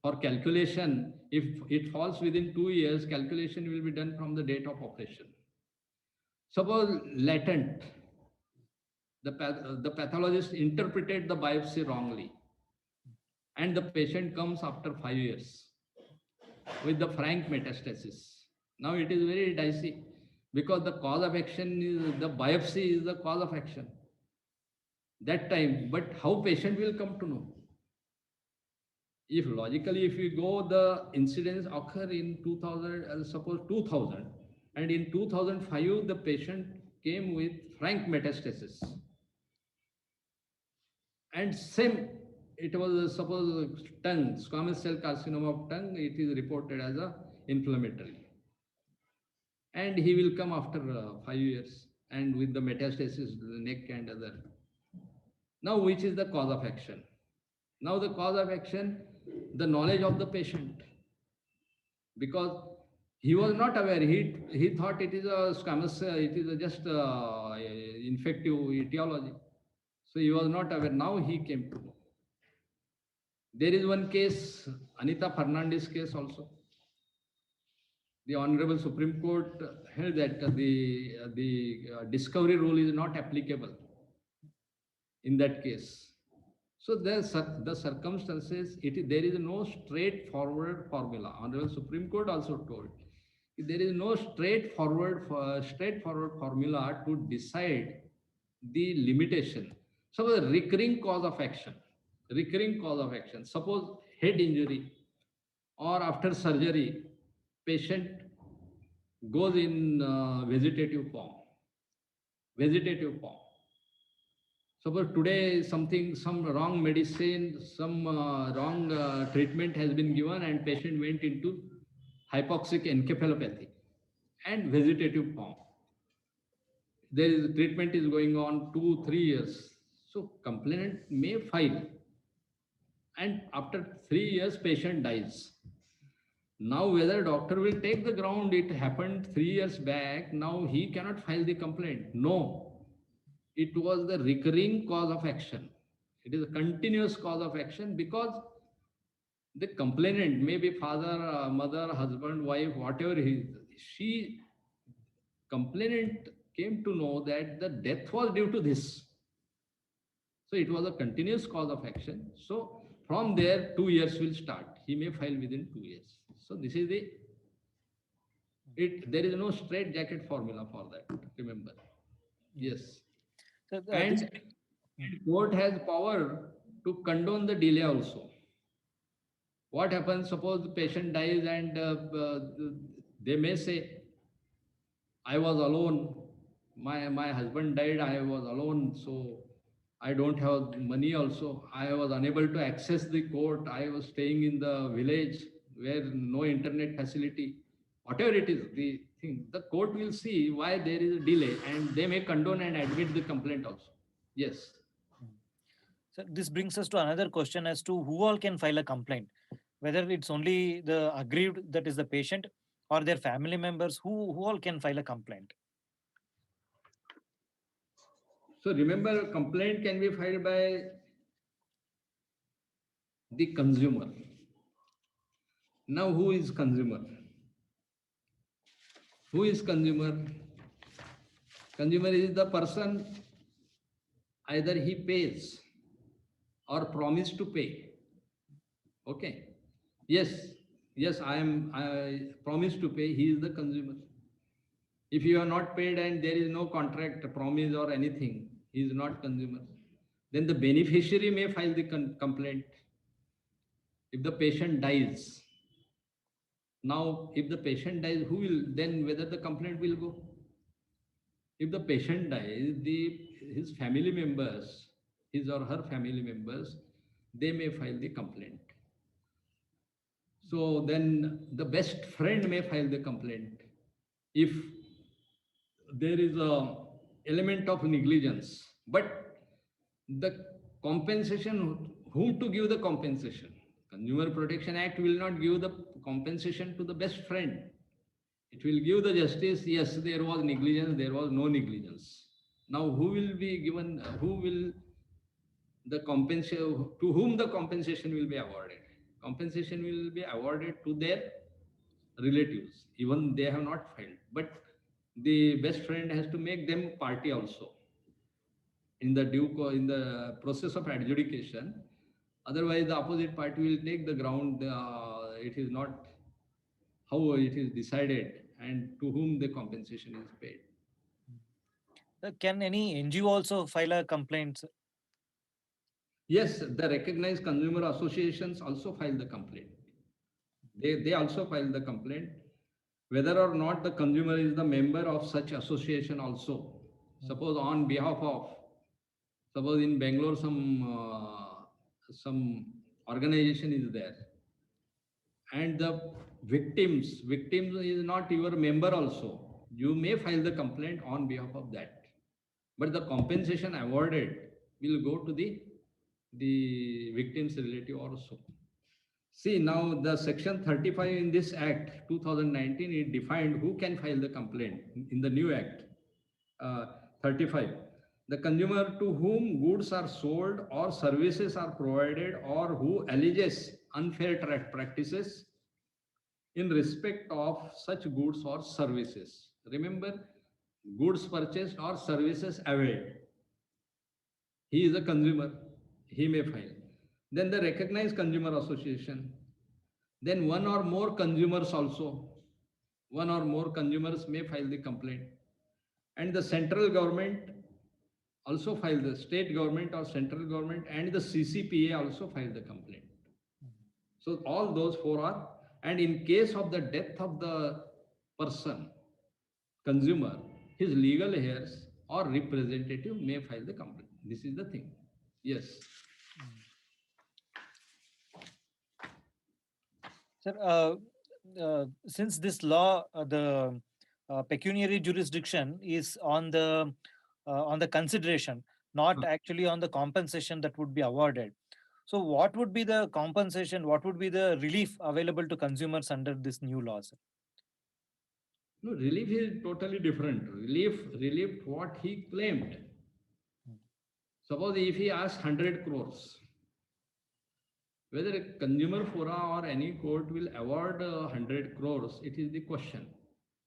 For calculation, if it falls within 2 years, calculation will be done from the date of operation. Suppose latent, the pathologist interpreted the biopsy wrongly, and the patient comes after 5 years with the frank metastasis. Now it is very dicey, because the cause of action is, the biopsy is the cause of action that time, but how patient will come to know? If logically, if we go, the incidents occur in 2000, suppose 2000, and in 2005, the patient came with frank metastasis. And same, it was suppose tongue, squamous cell carcinoma of tongue, it is reported as a inflammatory. And he will come after 5 years, and with the metastasis to the neck and other. Now, which is the cause of action? Now, the cause of action, the knowledge of the patient, because he was not aware. He thought it is a squamous, it is just infective etiology. So he was not aware. Now he came to know. There is one case, Anita Fernandez case also. The Honorable Supreme Court held that the discovery rule is not applicable in that case. So the circumstances, there is no straightforward formula. Honorable Supreme Court also told there is no straightforward formula to decide the limitation. So the recurring cause of action. Suppose head injury, or after surgery, patient goes in vegetative form. Suppose today some wrong medicine, some wrong treatment has been given and patient went into hypoxic encephalopathy and vegetative form. There is treatment is going on 2-3 years. So complainant may file, and after 3 years patient dies. Now whether doctor will take the ground it happened 3 years back, now he cannot file the complaint. No, it was the recurring cause of action. It is a continuous cause of action because the complainant may be father, mother, husband, wife, whatever he is. She complainant came to know that the death was due to this. So it was a continuous cause of action. So from there, 2 years will start. He may file within 2 years. So this is the it. There is no straight jacket formula for that. Remember, yes. So, And court has power to condone the delay also. What happens? Suppose the patient dies and they may say, "I was alone. My husband died. I was alone. So I don't have money also. I was unable to access the court. I was staying in the village where no internet facility. Whatever it is, the thing, the court will see why there is a delay and they may condone and admit the complaint also. Yes. So this brings us to another question as to who all can file a complaint, whether it's only the aggrieved, that is the patient, or their family members. Who all can file a complaint? So remember, complaint can be filed by the consumer. Now, who is consumer? Who is consumer? Consumer is the person, either he pays or promise to pay. Okay. Yes, I promise to pay. He is the consumer. If you are not paid and there is no contract, promise or anything, he is not consumer. Then the beneficiary may file the complaint. If the patient dies, now if the patient dies, who will then whether the complaint will go? If the patient dies, his family members, his or her family members, they may file the complaint. So then the best friend may file the complaint. If there is a element of negligence, but the compensation, whom to give the compensation? Consumer Protection Act will not give the compensation to the best friend. It will give the justice, yes, there was negligence, there was no negligence. Now, who will be given, who will the compensation, to whom the compensation will be awarded? Compensation will be awarded to their relatives, even they have not filed. But the best friend has to make them party also in the process of adjudication. Otherwise, the opposite party will take the ground. It is not how it is decided and to whom the compensation is paid. Can any NGO also file a complaint? Yes, the recognized consumer associations also file the complaint. They also file the complaint, whether or not the consumer is the member of such association also. Suppose on behalf of, suppose in Bangalore some organization is there, and the victims is not your member also. You may file the complaint on behalf of that, but the compensation awarded will go to the victim's relative also. See, now the section 35 in this act 2019, it defined who can file the complaint in the new act 35. The consumer to whom goods are sold or services are provided or who alleges unfair practices in respect of such goods or services. Remember, goods purchased or services availed. He is a consumer, he may file. Then the recognized consumer association. Then one or more consumers also. One or more consumers may file the complaint. And the central government also file, the state government or central government and the CCPA also file the complaint. So all those four are, and in case of the death of the person, consumer, his legal heirs or representative may file the complaint. This is the thing. Yes. Sir, since this law, the pecuniary jurisdiction is on the consideration, not Huh. actually on the compensation that would be awarded. So, what would be the compensation? What would be the relief available to consumers under this new law, sir? No, relief is totally different. Relief, what he claimed. Suppose if he asks 100 crores, whether a consumer fora or any court will award 100 crores, it is the question.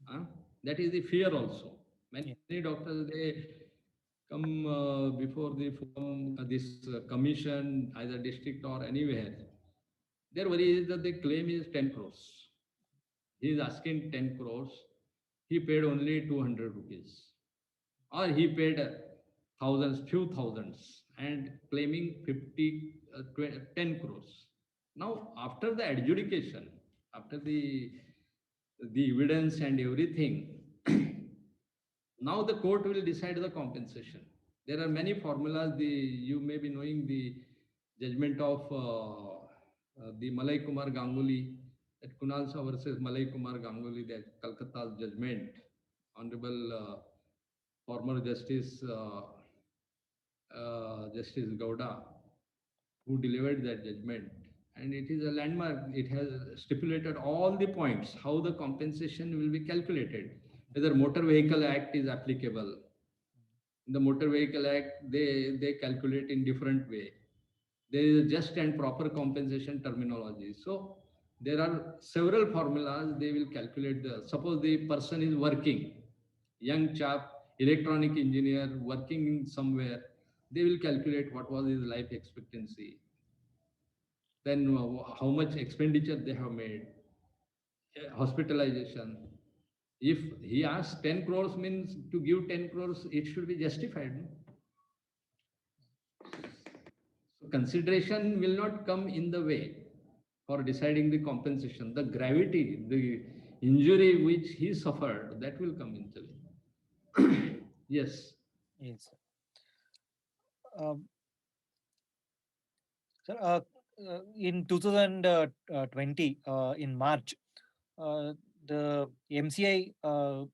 Huh? That is the fear also. Yeah. Many doctors, they come before the forum, this commission, either district or anywhere. Their worry is that the claim is 10 crores. He is asking 10 crores. He paid only 200 rupees. Or he paid thousands, few thousands, and claiming 10 crores. Now, after the adjudication, after the evidence and everything, now the court will decide the compensation. There are many formulas. You may be knowing the judgment of the Malay Kumar Ganguly, that Kunal Shah versus Malay Kumar Ganguly, that Calcutta's judgment, Honorable former Justice Gowda, who delivered that judgment. And it is a landmark. It has stipulated all the points, how the compensation will be calculated, whether Motor Vehicle Act is applicable. In the Motor Vehicle Act, they calculate in different way. There is a just and proper compensation terminology. So there are several formulas. They will calculate suppose the person is working, young chap, electronic engineer, working somewhere, they will calculate what was his life expectancy, then how much expenditure they have made, hospitalization. If he asks 10 crores, means to give 10 crores, it should be justified. No? So consideration will not come in the way for deciding the compensation. The gravity, the injury which he suffered, that will come into it. Yes. Yes. Sir, in 2020, in March, the MCI or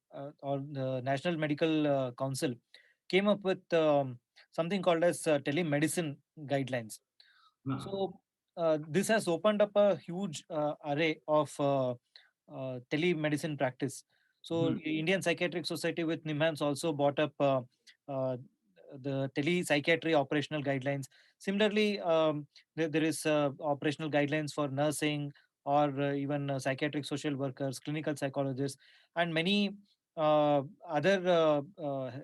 the National Medical Council came up with something called as telemedicine guidelines. Ah. So this has opened up a huge array of telemedicine practice. So Indian Psychiatric Society with NIMHANS also brought up the tele-psychiatry operational guidelines. Similarly, there is operational guidelines for nursing or even psychiatric social workers, clinical psychologists, and many other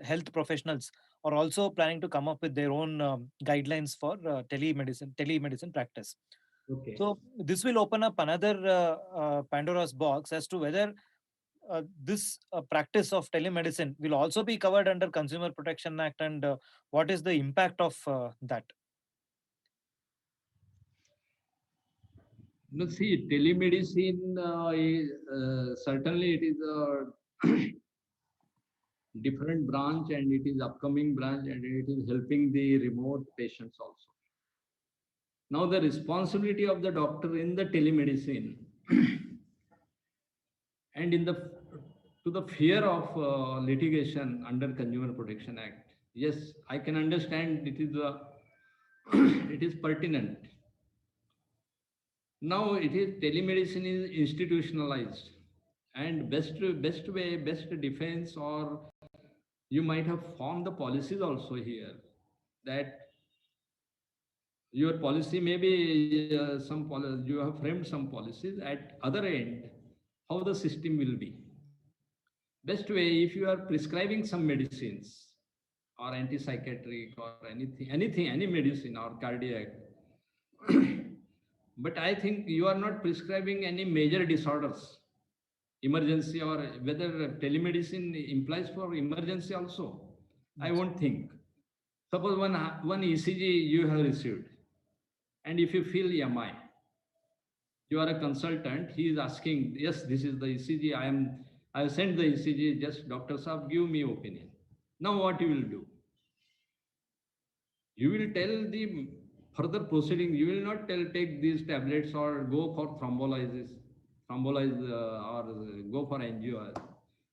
health professionals are also planning to come up with their own guidelines for telemedicine practice. Okay. So this will open up another Pandora's box as to whether this practice of telemedicine will also be covered under Consumer Protection Act, and what is the impact of that? No, see, telemedicine is certainly it is a different branch, and it is upcoming branch, and it is helping the remote patients also. Now the responsibility of the doctor in the telemedicine and in the to the fear of litigation under Consumer Protection Act. Yes, I can understand it is it is pertinent. Now it is telemedicine is institutionalized, and best way, best defense, or you might have formed the policies also here, that your policy may be you have framed some policies at other end, how the system will be. Best way, if you are prescribing some medicines or antipsychotic or anything, any medicine or cardiac, but I think you are not prescribing any major disorders, emergency, or whether telemedicine implies for emergency also. I won't think. Suppose one ECG you have received, and if you feel EMI, you are a consultant, he is asking, yes, this is the ECG, I have sent the ECG, just Dr. Saab, give me opinion. Now what you will do? You will tell the further proceeding. You will not tell take these tablets or go for thrombolize or go for angio.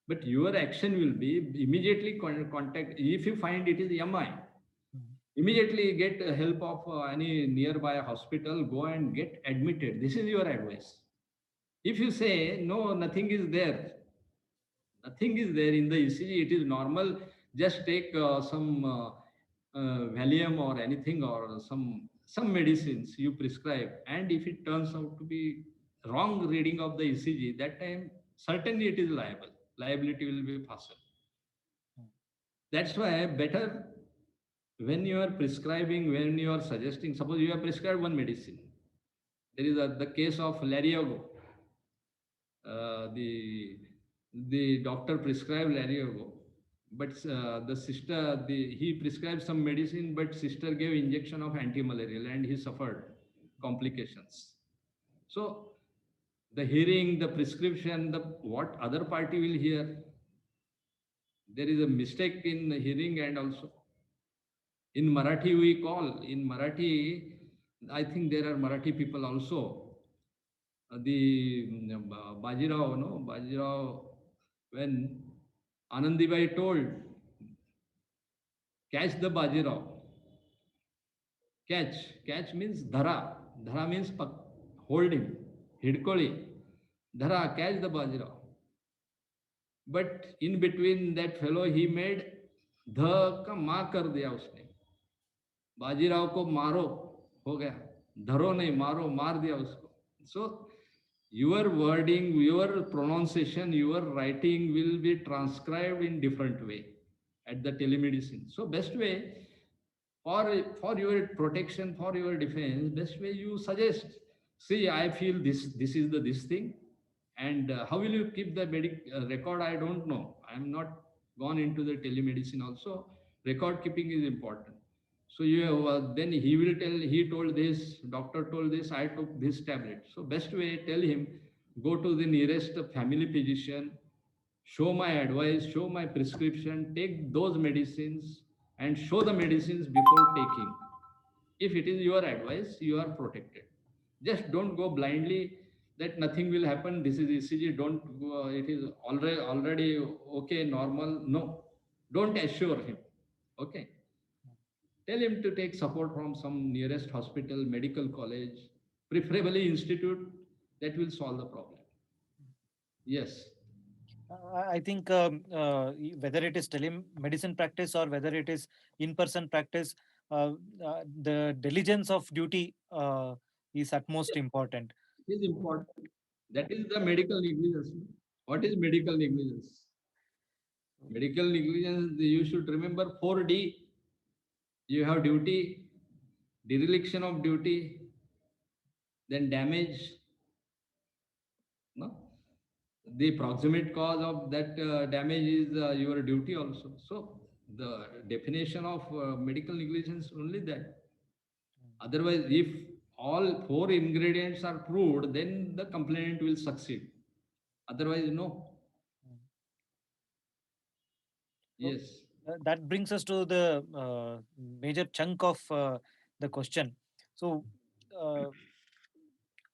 But your action will be immediately contact. If you find it is MI, immediately get help of any nearby hospital. Go and get admitted. This is your advice. If you say no, nothing is there, nothing is there in the ECG, it is normal. Just take some Valium or anything or some medicines you prescribe. And if it turns out to be wrong reading of the ECG, that time certainly it is liable. Liability will be faster. That's why better when you are prescribing, when you are suggesting, suppose you have prescribed one medicine. There is the case of Lariago. The doctor prescribed Lariago, but the sister he prescribed some medicine, but sister gave injection of anti-malarial and he suffered complications. So the hearing, the prescription, the what other party will hear, there is a mistake in the hearing. And also in Marathi we call, in Marathi, I think there are Marathi people also. Bajirao, no? Bajirao, when Anandibai told, catch the Bajirao. Catch means dhara. Dhara means hold him. Hidkoli. Dhara, catch the Bajirao. But in between that fellow, he made ध का मा कर दिया उसने. बाजीराव को मारो हो गया, धरो नहीं, मारो, मार दिया उसको. So your wording, your pronunciation, your writing will be transcribed in different way at the telemedicine. So best way for your protection, for your defense, best way you suggest. See, I feel this is this thing, and how will you keep the record? I don't know. I'm not gone into the telemedicine. Also, record keeping is important. So you then he will tell, he told this, doctor told this, I took this tablet. So best way, tell him, go to the nearest family physician, show my advice, show my prescription, take those medicines and show the medicines before taking. If it is your advice, you are protected. Just don't go blindly that nothing will happen. This is ECG. Don't go, it is already okay, normal. No, don't assure him. Okay. Tell him to take support from some nearest hospital, medical college, preferably institute. That will solve the problem. Yes. I think whether it is telemedicine practice or whether it is in-person practice, the diligence of duty is utmost important. It is important. That is the medical negligence. What is medical negligence? Medical negligence, you should remember 4D. You have duty, dereliction of duty, then damage. No? The proximate cause of that damage is your duty also. So the definition of medical negligence only that. Otherwise, if all 4 ingredients are proved, then the complainant will succeed. Otherwise, no. Yes. That brings us to the major chunk of the question. So,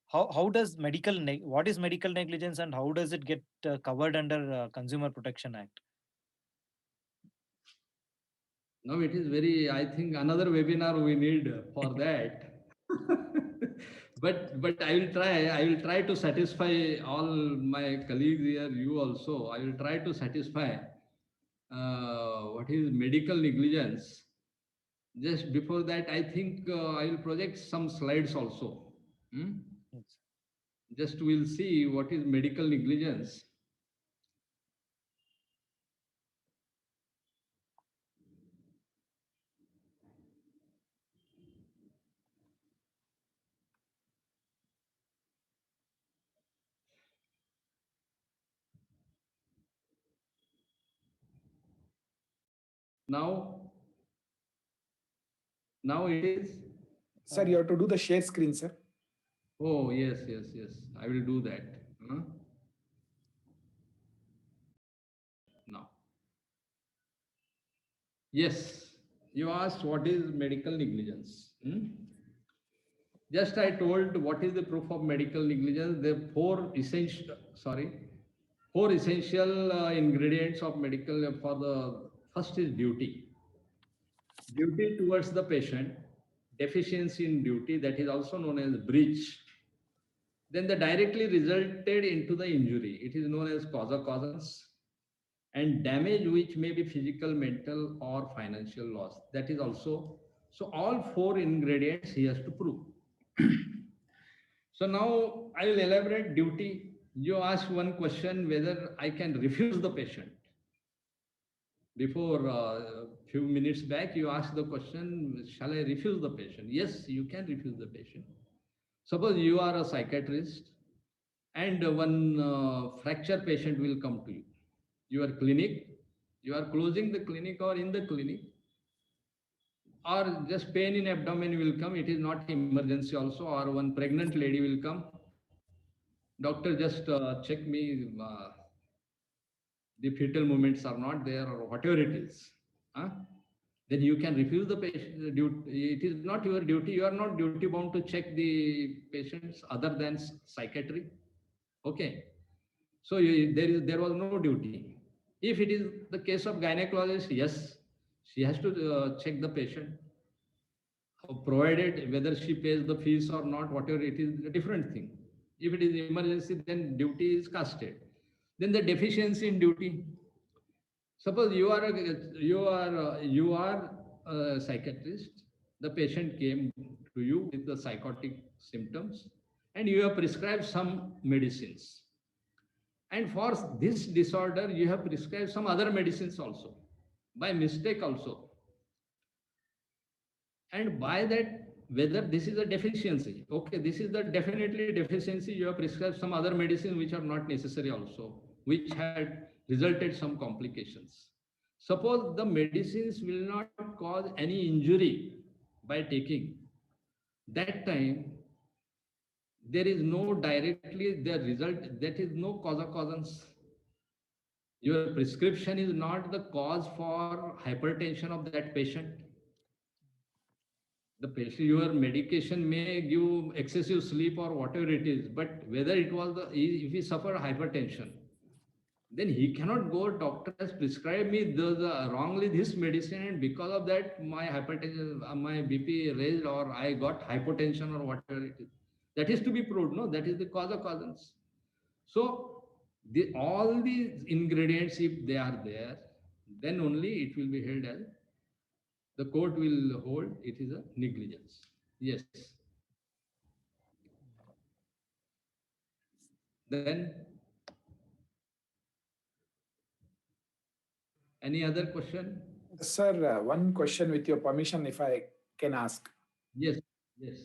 how does what is medical negligence and how does it get covered under Consumer Protection Act? Now it is very, I think another webinar we need for that. but I will try to satisfy all my colleagues here, you also. I will try to satisfy what is medical negligence. Just before that, I think I will project some slides also. Yes. Just we'll see what is medical negligence. Now it is. Sir, you have to do the share screen, sir. Oh, yes. I will do that. Now. Yes. you asked what is medical negligence. Just I told what is the proof of medical negligence. The four essential ingredients of medical for the first is duty. Duty towards the patient, deficiency in duty, that is also known as breach. Then the directly resulted into the injury, it is known as causa causans, and damage which may be physical, mental, or financial loss. That is also, so all four ingredients he has to prove. So now I will elaborate duty. You ask one question whether I can refuse the patient. Before a few minutes back, you asked the question, shall I refuse the patient? Yes, you can refuse the patient. Suppose you are a psychiatrist and one fracture patient will come to you. Your clinic, you are closing the clinic or in the clinic, or just pain in abdomen will come. It is not emergency also, or one pregnant lady will come. Doctor, just check me, the fetal movements are not there or whatever it is. Huh? Then you can refuse the patient. It is not your duty. You are not duty bound to check the patients other than psychiatry. Okay. So there was no duty. If it is the case of gynecologist, yes, she has to check the patient, provided whether she pays the fees or not, whatever it is, a different thing. If it is emergency, then duty is casted. Then the deficiency in duty. Suppose you are a psychiatrist. The patient came to you with the psychotic symptoms, and you have prescribed some medicines. And for this disorder, you have prescribed some other medicines also, by mistake also. And by that, whether this is a deficiency, okay, this is the definitely deficiency, you have prescribed some other medicine which are not necessary also, which had resulted some complications. Suppose the medicines will not cause any injury by taking, that time there is no directly the result, that is no causa causans. Your prescription is not the cause for hypertension of that patient. The patient, your medication may give excessive sleep or whatever it is, but whether it was if he suffered hypertension, then he cannot go, doctor has prescribed me wrongly this medicine, and because of that my hypertension, my BP raised, or I got hypotension or whatever it is. That is to be proved, no? That is the cause of causals. So all these ingredients, if they are there, then only it will be held as, the court will hold it is a negligence. Yes. Then any other question? Sir, one question with your permission, if I can ask. Yes, yes.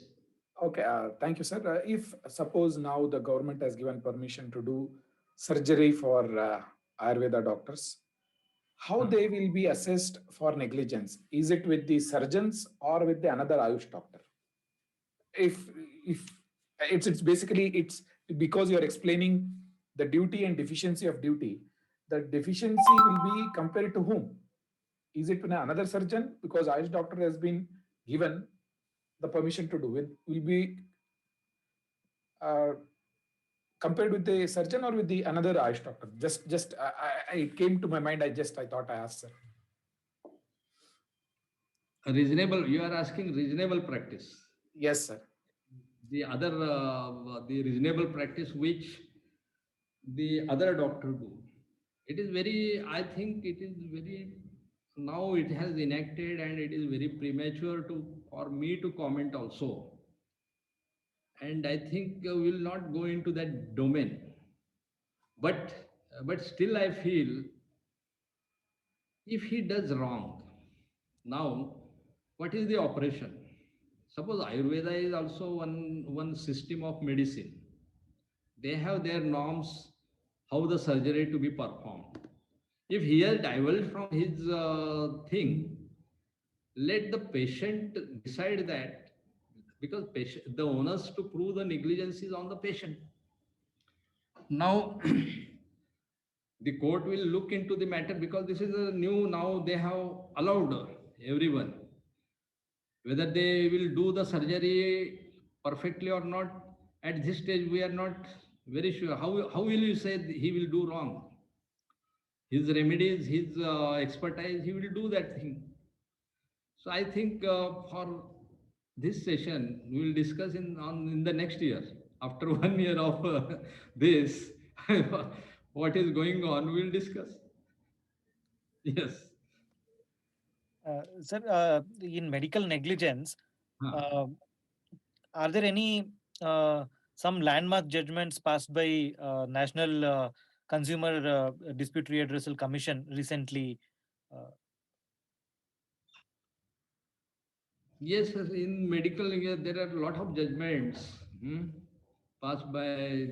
Okay, thank you, sir. If suppose now the government has given permission to do surgery for Ayurveda doctors, how they will be assessed for negligence? Is it with the surgeons or with the another Ayush doctor? If it's basically it's because you're explaining the duty and deficiency of duty, the deficiency will be compared to whom? Is it with another surgeon? Because Ayush doctor has been given the permission to do it, will be compared with the surgeon or with the another Ayush doctor? Just it came to my mind. I thought I asked, sir. Reasonable, you are asking reasonable practice. Yes, sir. The other, the reasonable practice which the other doctor do. It is very, I think it is very, now it has enacted and it is very premature for me to comment also. And I think we will not go into that domain. But still I feel, if he does wrong, now what is the operation? Suppose Ayurveda is also one system of medicine. They have their norms, how the surgery to be performed. If he has divulged from his thing, let the patient decide that, because the onus to prove the negligence is on the patient. Now, the court will look into the matter, because this is a new, now they have allowed everyone. Whether they will do the surgery perfectly or not, at this stage we are not very sure. How will you say he will do wrong? His remedies, his expertise, he will do that thing. So I think for this session, we will discuss in the next year. After 1 year of this, what is going on, we will discuss. Yes. Sir, in medical negligence, Huh. are there any some landmark judgments passed by National Consumer Dispute Redressal Commission recently? Uh, Yes, yes, in medical, there are a lot of judgments passed by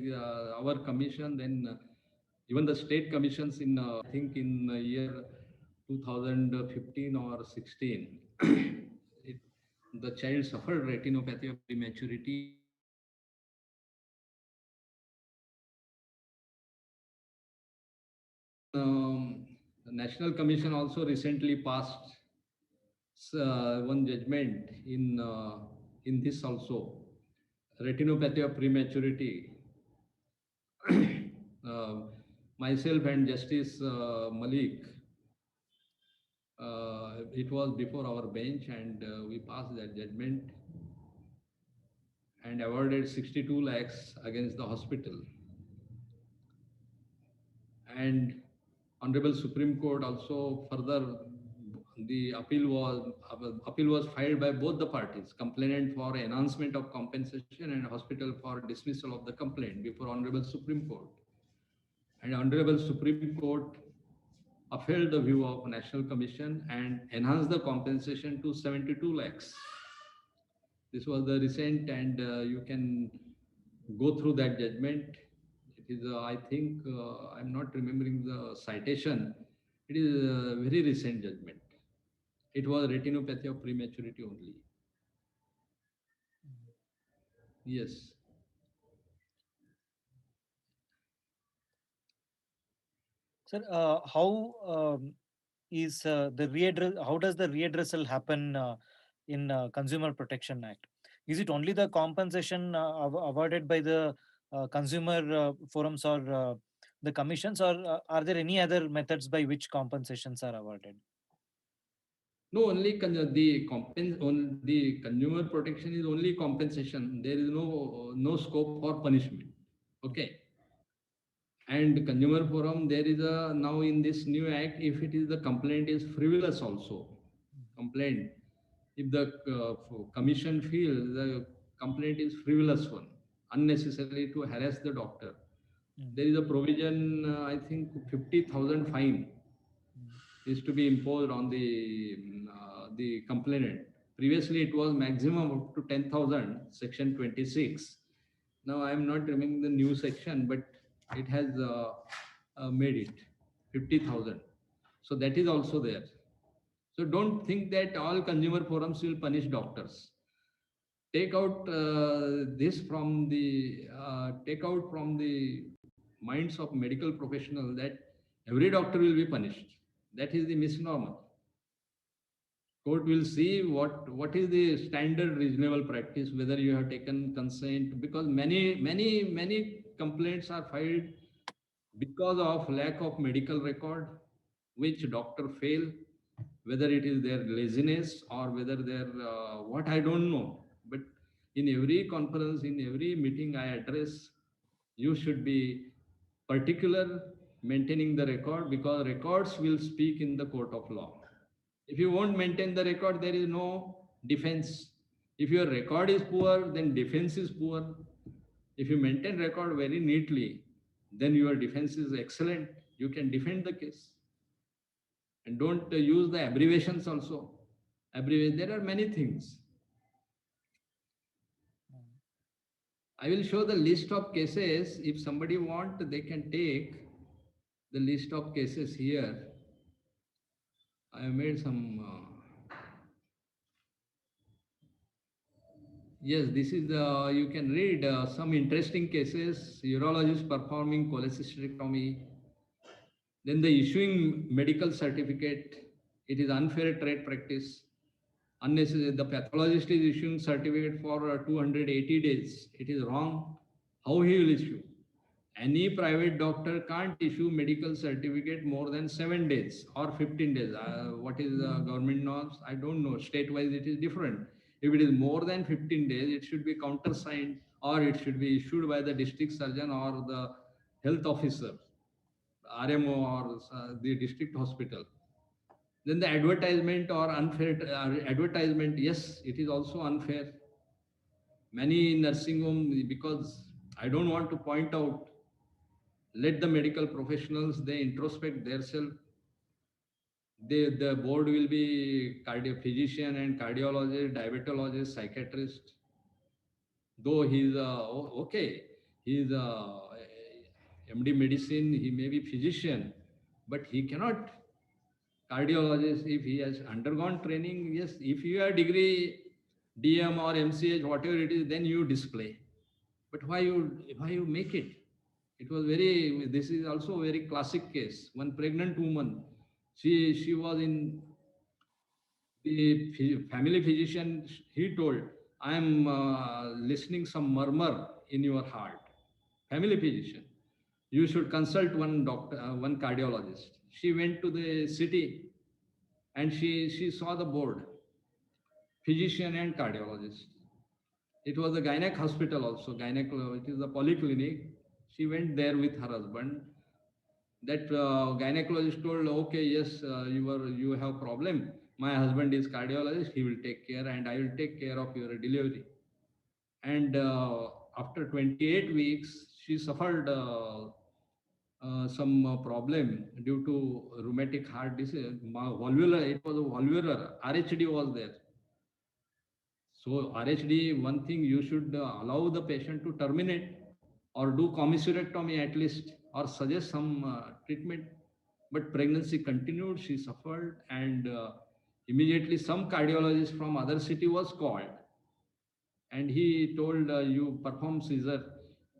our commission, then even the state commissions in, I think, in year 2015 or 16. it, the child suffered retinopathy of prematurity. The National Commission also recently passed one judgment in this also, retinopathy of prematurity. uh, Myself and Justice Malik, it was before our bench, and we passed that judgment and awarded 62 lakhs against the hospital. And Honorable Supreme Court also further, the appeal was filed by both the parties, complainant for enhancement of compensation and hospital for dismissal of the complaint before Honorable Supreme Court. And Honorable Supreme Court upheld the view of National Commission and enhanced the compensation to 72 lakhs. This was the recent, and you can go through that judgment. It is, I think, I'm not remembering the citation. It is a very recent judgment. It was retinopathy of prematurity only. Yes. Sir, how is the readdress? How does the readdressal happen in Consumer Protection Act? Is it only the compensation awarded by the consumer forums or the commissions, or are there any other methods by which compensations are awarded? No, only on the consumer protection is only compensation. There is no scope for punishment. Okay. And consumer forum, there is a now in this new act, if it is the complaint is frivolous also, complaint, if the commission feels the complaint is frivolous one, unnecessary to harass the doctor, there is a provision, I think 50,000 fine is to be imposed on the complainant. Previously, it was maximum up to 10,000, section 26. Now, I am not remembering the new section, but it has made it 50,000. So that is also there. So don't think that all consumer forums will punish doctors. Take out take out from the minds of medical professionals that every doctor will be punished. That is the misnomer. Court will see what is the standard reasonable practice, whether you have taken consent, because many complaints are filed because of lack of medical record, which doctor fail, whether it is their laziness or whether their what, I don't know. But in every conference, in every meeting I address, you should be particular maintaining the record, because records will speak in the court of law. If you won't maintain the record, there is no defense. If your record is poor, then defense is poor. If you maintain record very neatly, then your defense is excellent. You can defend the case. And don't use the abbreviations also. There are many things. I will show the list of cases. If somebody want, they can take the list of cases here. I have made some. Yes, this is you can read some interesting cases. Urologist performing cholecystectomy. Then the issuing medical certificate. It is unfair trade practice. Unnecessary. The pathologist is issuing certificate for 280 days. It is wrong. How he will issue? Any private doctor can't issue medical certificate more than 7 days or 15 days. What is the government norms? I don't know. State-wise, it is different. If it is more than 15 days, it should be countersigned or it should be issued by the district surgeon or the health officer, RMO or the district hospital. Then the advertisement or unfair advertisement, yes, it is also unfair. Many nursing home, because I don't want to point out, let the medical professionals, they introspect themselves. The board will be physician and cardiologist, diabetologist, psychiatrist. Though he's okay, he's MD medicine, he may be physician, but he cannot cardiologist if he has undergone training. Yes, if you have degree DM or MCH, whatever it is, then you display. But why you make it? It was very. This is also a very classic case. One pregnant woman, she was in the family physician. He told, I am listening some murmur in your heart. Family physician, you should consult one doctor, one cardiologist. She went to the city and she saw the board, physician and cardiologist. It was a gynec hospital also, it is a polyclinic. She went there with her husband. That gynecologist told, okay, yes, you have problem. My husband is cardiologist. He will take care, and I will take care of your delivery. And after 28 weeks, she suffered some problem due to rheumatic heart disease. Valvular, it was a valvular. RHD was there. So RHD, one thing you should allow the patient to terminate or do commissurectomy at least, or suggest some treatment. But pregnancy continued, she suffered, and immediately some cardiologist from other city was called. And he told, you perform Caesar.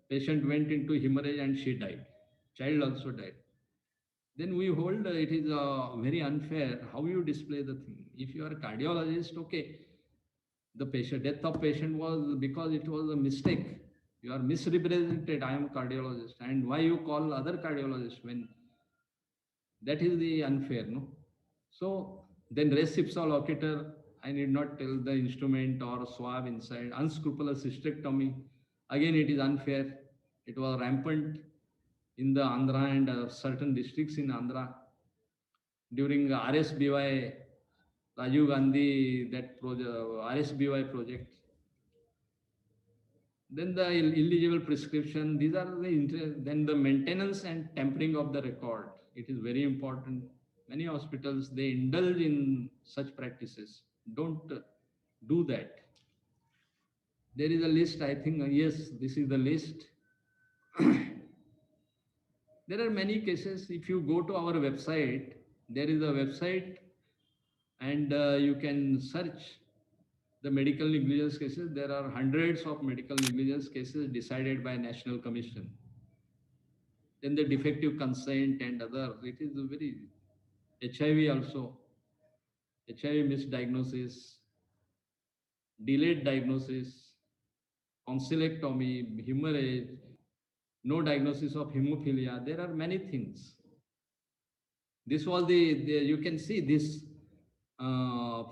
Patient went into hemorrhage and she died. Child also died. Then we hold it is very unfair how you display the thing. If you are a cardiologist, okay, the patient death of patient was because it was a mistake. You are misrepresented. I am a cardiologist, and why you call other cardiologists when that is the unfair, no? So then res ipsa locator, I need not tell the instrument or swab inside. Unscrupulous hysterectomy, again it is unfair. It was rampant in the Andhra and certain districts in Andhra during RSBY, Rajiv Gandhi, that project, RSBY project. Then the illegible prescription, these are then the maintenance and tampering of the record. It is very important. Many hospitals, they indulge in such practices. Don't do that. There is a list, I think, yes, this is the list. There are many cases. If you go to our website, there is a website and you can search the medical negligence cases. There are hundreds of medical negligence cases decided by National Commission. Then the defective consent and other, it is a very, HIV also, HIV misdiagnosis, delayed diagnosis, tonsillectomy, hemorrhage, no diagnosis of hemophilia. There are many things. This was you can see this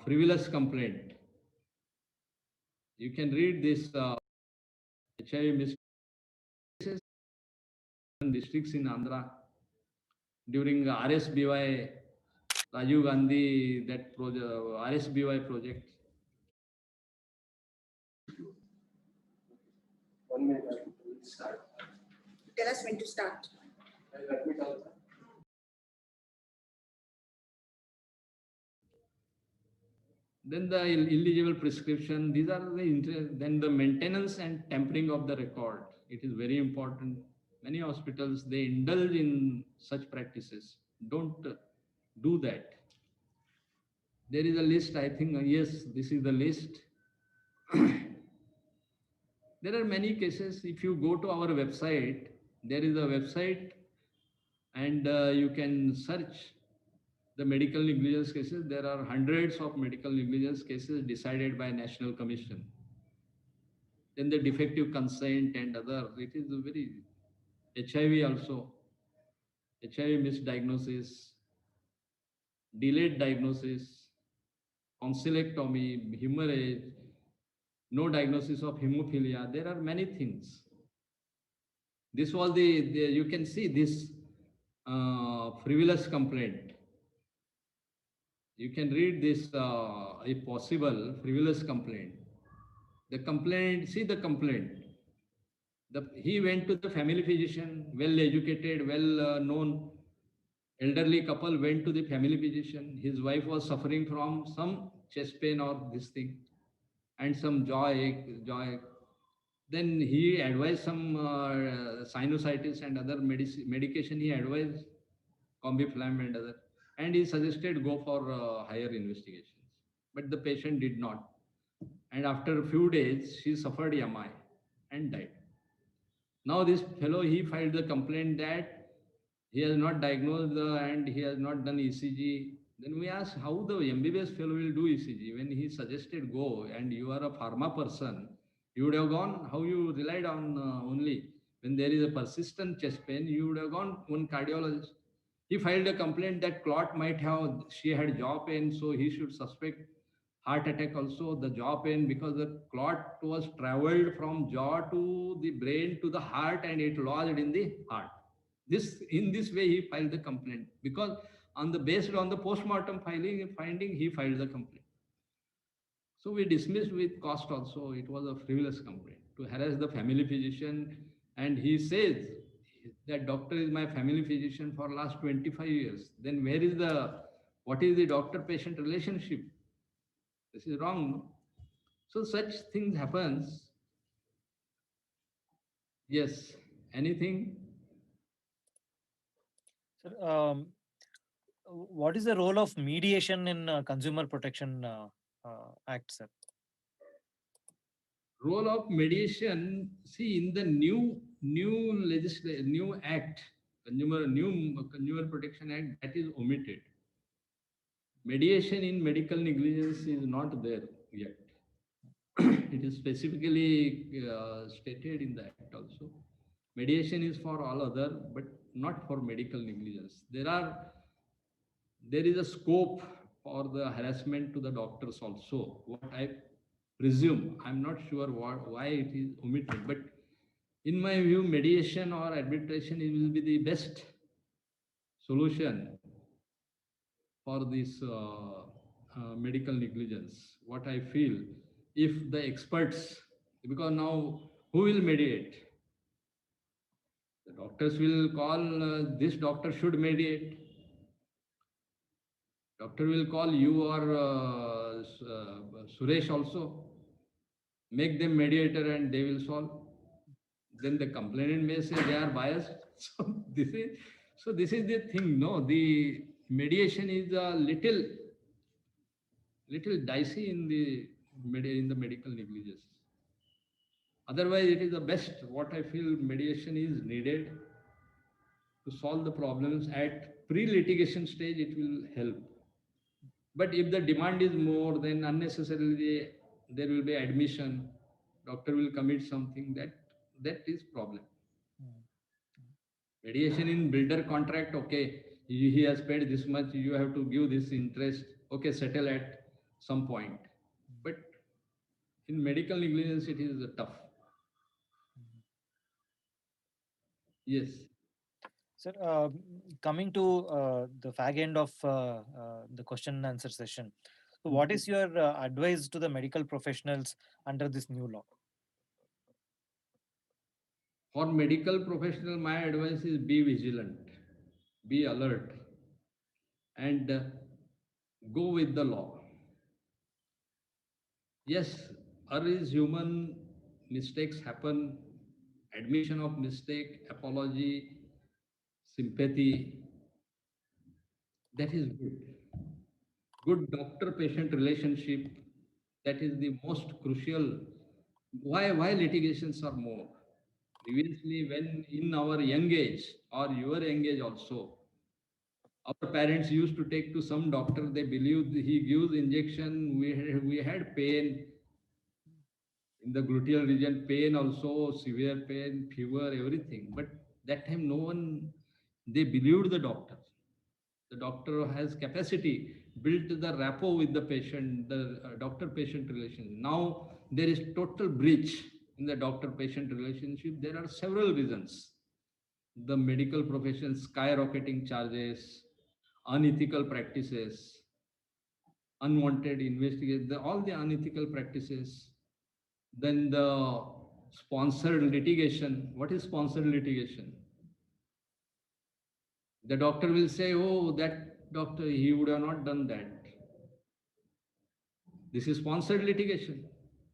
frivolous complaint. You can read this HIV misdiagnosis districts in Andhra during RSBY, Rajiv Gandhi, that project, RSBY project. 1 minute. Start. Tell us when to start. Let me tell. Then the illegible prescription, these are then the maintenance and tampering of the record. It is very important. Many hospitals, they indulge in such practices. Don't do that. There is a list, I think, yes, this is the list. There are many cases. If you go to our website, there is a website and you can search the medical negligence cases, there are hundreds of medical negligence cases decided by National Commission. Then the defective consent and other, it is a very HIV also, HIV misdiagnosis, delayed diagnosis, tonsillectomy, hemorrhage, no diagnosis of hemophilia. There are many things. This was the you can see this frivolous complaint. You can read this, if possible, frivolous complaint. The complaint, see the complaint. He went to the family physician, well educated, well known elderly couple went to the family physician. His wife was suffering from some chest pain or this thing and some joy. Then he advised some sinusitis and other medication. He advised Combiflam and other, and he suggested go for higher investigations. But the patient did not. And after a few days, she suffered MI and died. Now this fellow, he filed the complaint that he has not diagnosed and he has not done ECG. Then we asked how the MBBS fellow will do ECG when he suggested go, and you are a pharma person, you would have gone. How you relied on only when there is a persistent chest pain, you would have gone one cardiologist. He filed a complaint that clot might have, she had jaw pain, so he should suspect heart attack also, the jaw pain, because the clot was traveled from jaw to the brain to the heart and it lodged in the heart. In this way he filed the complaint, because based on the postmortem finding, he filed the complaint. So we dismissed with cost also. It was a frivolous complaint to harass the family physician. And he says that doctor is my family physician for last 25 years. Then what is the doctor-patient relationship? This is wrong. No? So such things happens. Yes. Anything? Sir, what is the role of mediation in Consumer Protection Act, sir? Role of mediation, see, in the new act, Consumer Protection Act, that is omitted. Mediation in medical negligence is not there yet. It is specifically stated in the act also. Mediation is for all other, but not for medical negligence. There is a scope for the harassment to the doctors also. What I presume, I'm not sure why it is omitted, but in my view, mediation or arbitration will be the best solution for this medical negligence. What I feel, if the experts, because now who will mediate? The doctors will call, this doctor should mediate. Doctor will call you or Suresh also. Make them mediator and they will solve. Then the complainant may say they are biased. So this is the thing. No, the mediation is a little dicey in the medical negligence. Otherwise, it is the best. What I feel, mediation is needed to solve the problems at pre-litigation stage. It will help. But if the demand is more, then unnecessarily there will be admission. Doctor will commit something that is problem. Mediation in builder contract, okay, he has paid this much, you have to give this interest, okay, settle at some point. But in medical negligence, it is tough. Yes. Sir, coming to the fag end of the question and answer session. So what is your advice to the medical professionals under this new law? For medical professional, my advice is be vigilant, be alert, and go with the law. Yes, error is human, mistakes happen, admission of mistake, apology, sympathy, that is good. Good doctor-patient relationship, that is the most crucial. Why litigations are more? Previously, when in our young age or your young age also, Our parents used to take to some doctor, they believed he gives injection, we had pain in the gluteal region, pain also, severe pain, fever, everything. But that time no one, they believed the doctor. The doctor has capacity, built the rapport with the patient, the doctor-patient relation. Now there is total breach in the doctor-patient relationship. There are several reasons. The medical profession skyrocketing charges, unethical practices, unwanted investigation, all the unethical practices. Then the sponsored litigation. What is sponsored litigation? The doctor will say, oh, that doctor, he would have not done that. This is sponsored litigation.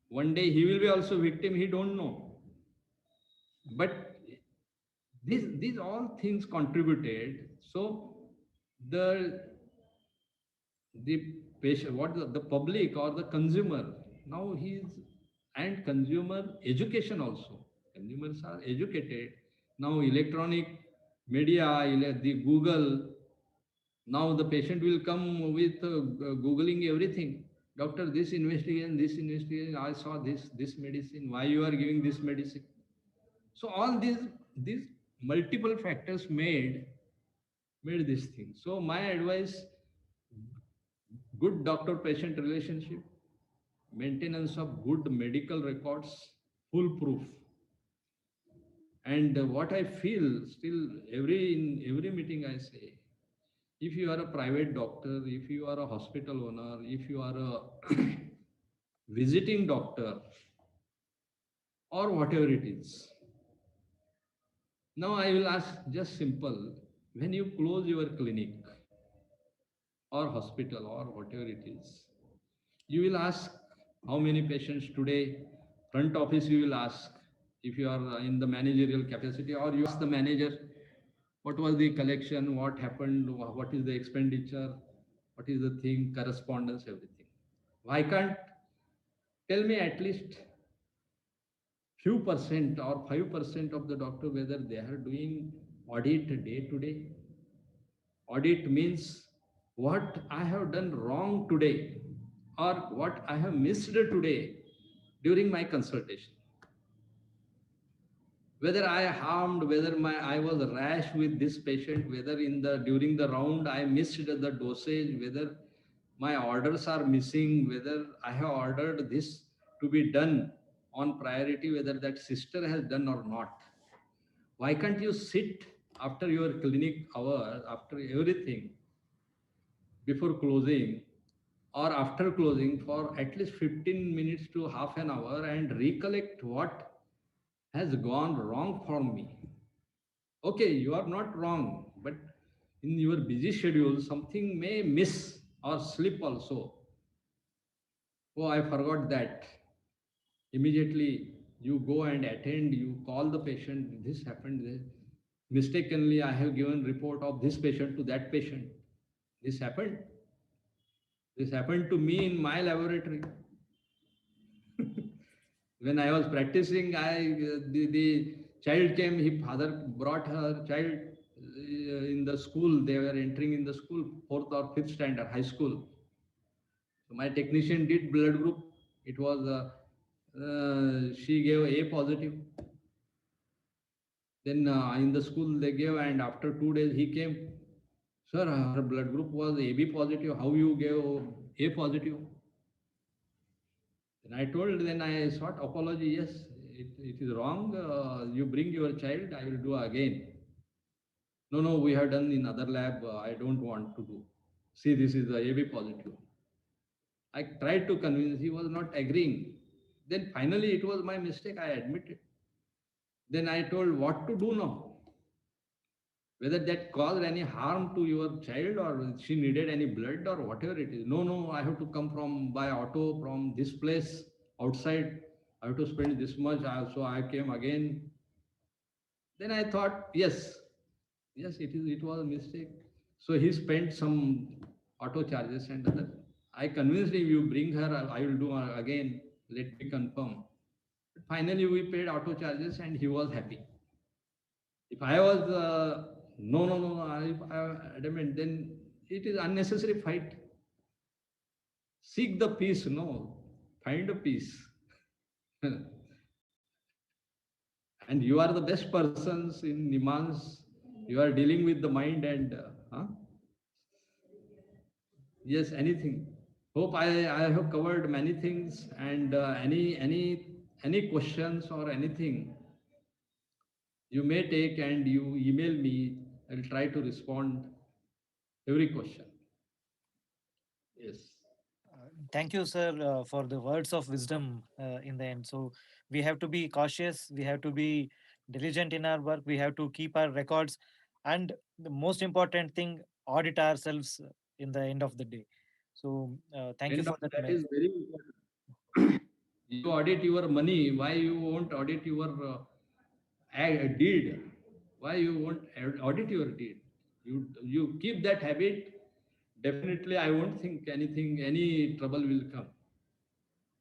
One day he will be also victim, he don't know. But these all things contributed. So the patient, what the public or the consumer, now he is, and consumer education also. Consumers are educated. Now electronic media, the Google, now the patient will come with Googling everything. Doctor, this investigation, I saw this medicine, why you are giving this medicine? So all these multiple factors made this thing. So my advice, good doctor-patient relationship, maintenance of good medical records, foolproof. And what I feel still in every meeting I say, if you are a private doctor, if you are a hospital owner, if you are a visiting doctor, or whatever it is. Now I will ask just simple, when you close your clinic or hospital or whatever it is, you will ask how many patients today, front office you will ask, if you are in the managerial capacity, or you ask the manager, what was the collection, what happened, what is the expenditure, what is the thing, correspondence, everything. Why can't tell me at least few percent or 5% of the doctor whether they are doing audit day to day? Audit means what I have done wrong today or what I have missed today during my consultation. Whether I harmed, whether I was rash with this patient, whether during the round I missed the dosage, whether my orders are missing, whether I have ordered this to be done on priority, whether that sister has done or not. Why can't you sit after your clinic hour, after everything, before closing or after closing for at least 15 minutes to half an hour and recollect what has gone wrong for me? Okay, you are not wrong, but in your busy schedule, something may miss or slip also. Oh, I forgot that. Immediately you go and attend, you call the patient, this happened, this. Mistakenly I have given report of this patient to that patient. This happened. This happened to me in my laboratory. When I was practicing, the child came, his father brought her child in the school. They were entering in the school, 4th or 5th standard, high school. So my technician did blood group. It was, she gave A positive. Then in the school they gave, and after 2 days he came. Sir, her blood group was AB positive. How you gave A positive? Then I told, then I sought apology. Yes, it is wrong. You bring your child, I will do again. No, we have done in other lab. I don't want to do. See, this is the AB positive. I tried to convince, he was not agreeing. Then finally it was my mistake, I admit it. Then I told what to do now. Whether that caused any harm to your child or she needed any blood or whatever it is. No, I have to come by auto from this place outside. I have to spend this much. So I came again. Then I thought, yes, it was a mistake. So he spent some auto charges and other. I convinced him, you bring her, I will do again. Let me confirm. Finally, we paid auto charges and he was happy. If I was no, no, no, no, I adamant, then it is unnecessary fight. Seek the peace, no, find a peace. And you are the best persons in Nimans. You are dealing with the mind and, yes, anything. Hope I have covered many things and any questions or anything you may take and you email me. I'll try to respond every question. Yes. Thank you, sir, for the words of wisdom in the end. So we have to be cautious, we have to be diligent in our work, we have to keep our records, and the most important thing, audit ourselves in the end of the day. So thank you End for of that. that is very important. You audit your money. Why you won't audit your deed? Why you won't audit your deed? You keep that habit. Definitely, I won't think any trouble will come.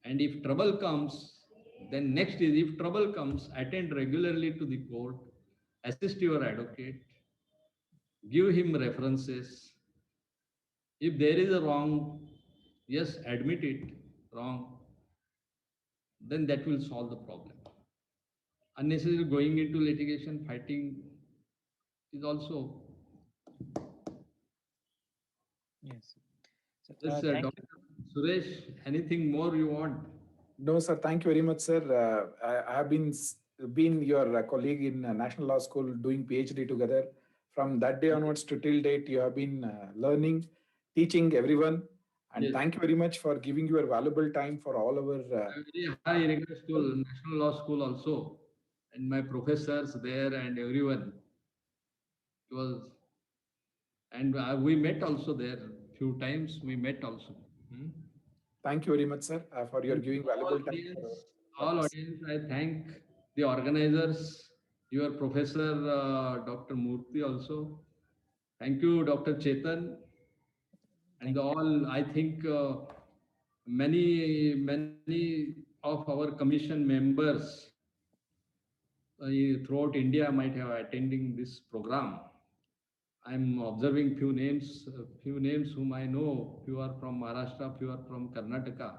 And if trouble comes, then next is if trouble comes, attend regularly to the court, assist your advocate, give him references. If there is a wrong, yes, admit it, wrong, then that will solve the problem. Unnecessarily going into litigation, fighting is also. Yes. So, Yes, thank Dr. Suresh, anything more you want? No, sir. Thank you very much, sir. I have been your colleague in National Law School doing PhD together. From that day onwards to till date, you have been learning, teaching everyone. And Yes. thank you very much for giving your valuable time for all our. Very high regards to National Law School also, and my professors there and everyone. It was, and we met also there. Few times we met also. Hmm? Thank you very much, sir, for your And giving all valuable time. audience, all audience, I thank the organizers, your professor, Dr. Murthy also. Thank you, Dr. Chetan, and Thank you. all. I think many of our commission members throughout India might have attending this program. I'm observing few names whom I know. Few are from Maharashtra, few are from Karnataka.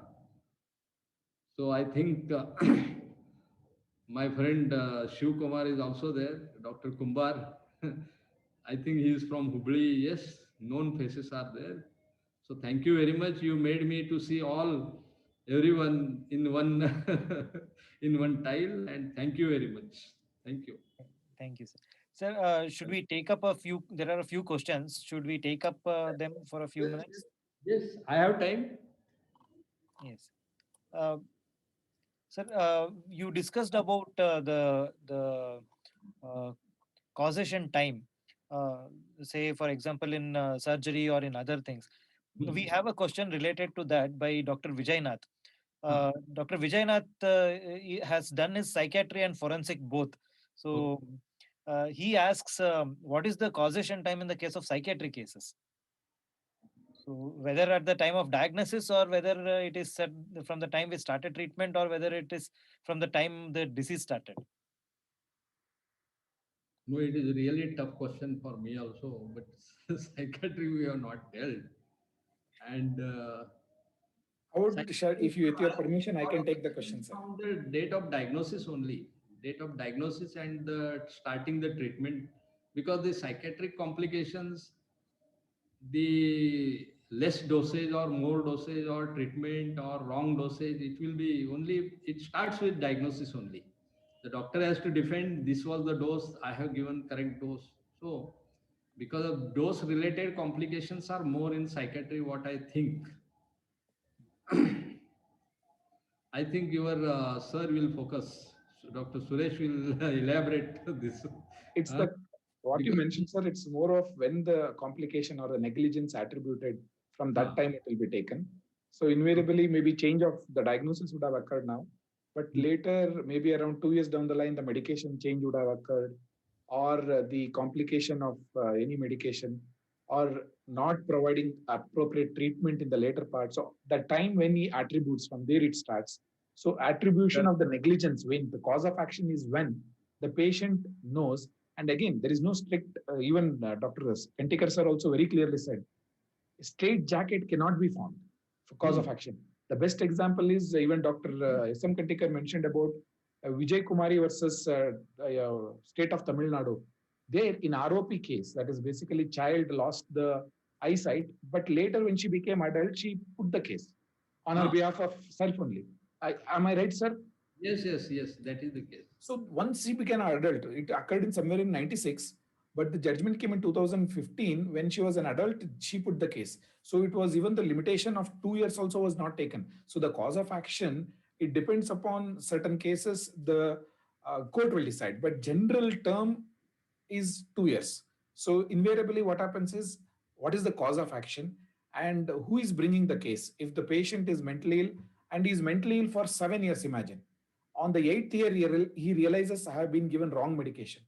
So I think my friend Shiv Kumar is also there. Dr. Kumbar, I think he is from Hubli. Yes, known faces are there. So thank you very much. You made me to see everyone in one in one tile, and thank you very much. Thank you. Thank you, sir. Sir, should we take up a few? There are a few questions. Should we take up them for a few Yes, minutes? yes, I have time. Yes. Uh, Sir, you discussed about the causation time. Say, for example, in surgery or in other things. We have a question related to that by Dr. Vijaynath. Dr. Vijaynath has done his psychiatry and forensic both. So he asks, what is the causation time in the case of psychiatry cases? So whether at the time of diagnosis or whether it is set from the time we started treatment or whether it is from the time the disease started. No, it is really a tough question for me also, but psychiatry we have not dealt. And I would share, if you, with your permission, I can take the question, sir. from the date of diagnosis only, date of diagnosis and starting the treatment, because the psychiatric complications, the less dosage or more dosage or treatment or wrong dosage, it will be only, it starts with diagnosis only. The doctor has to defend this was the dose, I have given correct dose. So because of dose related complications are more in psychiatry, what I think. I think your sir will focus. So Dr. Suresh will elaborate this. It's Huh? the what you Because mentioned, sir. It's more of when the complication or the negligence attributed from that time it will be taken. So invariably, maybe change of the diagnosis would have occurred now, but later, maybe around 2 years down the line, the medication change would have occurred, or the complication of any medication, or not providing appropriate treatment in the later part. So the time when he attributes, from there it starts. So attribution of the negligence, when the cause of action is when the patient knows, And again, there is no strict, even Dr. Pentikar sir also very clearly said, straight jacket cannot be found for cause of action. The best example is even Dr. S.M. Kantikar mentioned about Vijay Kumari versus state of Tamil Nadu. There in ROP case, that is basically child lost the eyesight, but later when she became adult, she put the case on her behalf of self only. Am I right, sir? Yes, that is the case. So once she became an adult, it occurred in somewhere in 96, but the judgment came in 2015. When she was an adult, she put the case. So it was even the limitation of 2 years also was not taken. So the cause of action, it depends upon certain cases, the court will decide, but general term is 2 years. So invariably what happens is, what is the cause of action and who is bringing the case? If the patient is mentally ill and is mentally ill for 7 years, imagine. On the 8th year, he realizes I have been given wrong medication.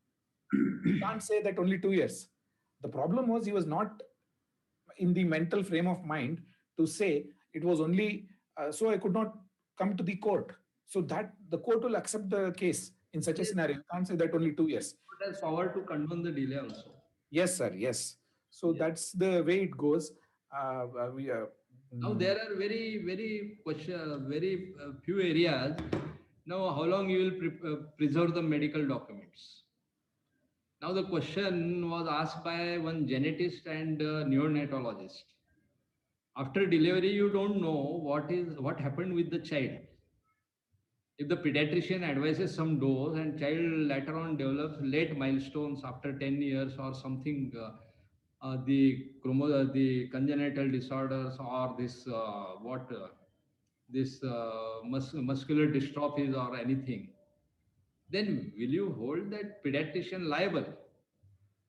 You can't say that only 2 years. The problem was he was not in the mental frame of mind to say it was only, so I could not come to the court. So that the court will accept the case in such a scenario. You can't say that only 2 years. It has power to condone the delay also. Yes, sir. Yes. So that's the way it goes. Now there are very few areas. Now, how long you will preserve the medical documents? Now the question was asked by one genetist and neonatologist. After delivery, you don't know what happened with the child. If the pediatrician advises some dose and child later on develops late milestones after 10 years or something, the congenital disorders or muscular dystrophies or anything, then will you hold that pediatrician liable?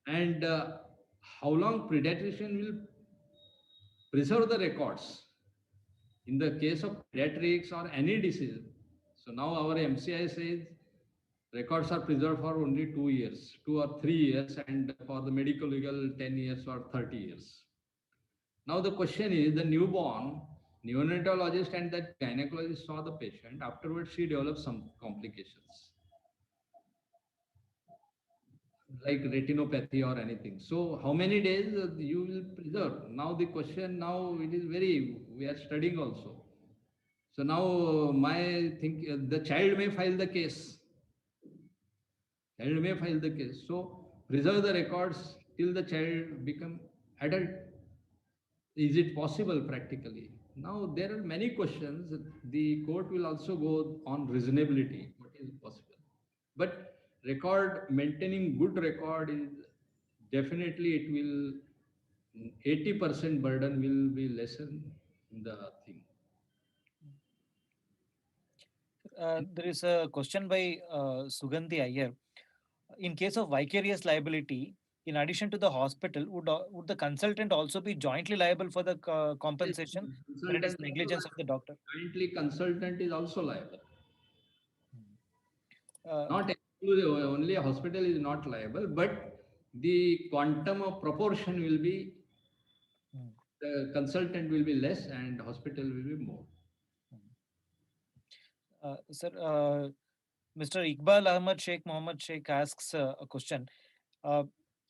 And how long pediatrician will preserve the records in the case of pediatrics or any disease? So now our MCI says records are preserved for only 2 years, 2 or 3 years, and for the medical legal 10 years or 30 years. Now the question is, the newborn, neonatologist and that gynecologist saw the patient. Afterwards, she developed some complications like retinopathy or anything. So how many days you will preserve? Now the question, now it is we are studying also. So now the child may file the case. Child may file the case. So preserve the records till the child become adult. Is it possible practically? Now there are many questions. The court will also go on reasonability. What is possible? But maintaining good record is definitely, it will 80% burden will be lessened in the thing. There is a question by Sugandhi Iyer. In case of vicarious liability, in addition to the hospital, would the consultant also be jointly liable for the compensation when it is negligence of the doctor? Jointly, consultant is also liable. Uh, Not exclusive, only a hospital is not liable, but the quantum of proportion will be, the consultant will be less and hospital will be more. Sir, Mr. Iqbal Ahmad Sheikh Mohammed Sheikh asks a question.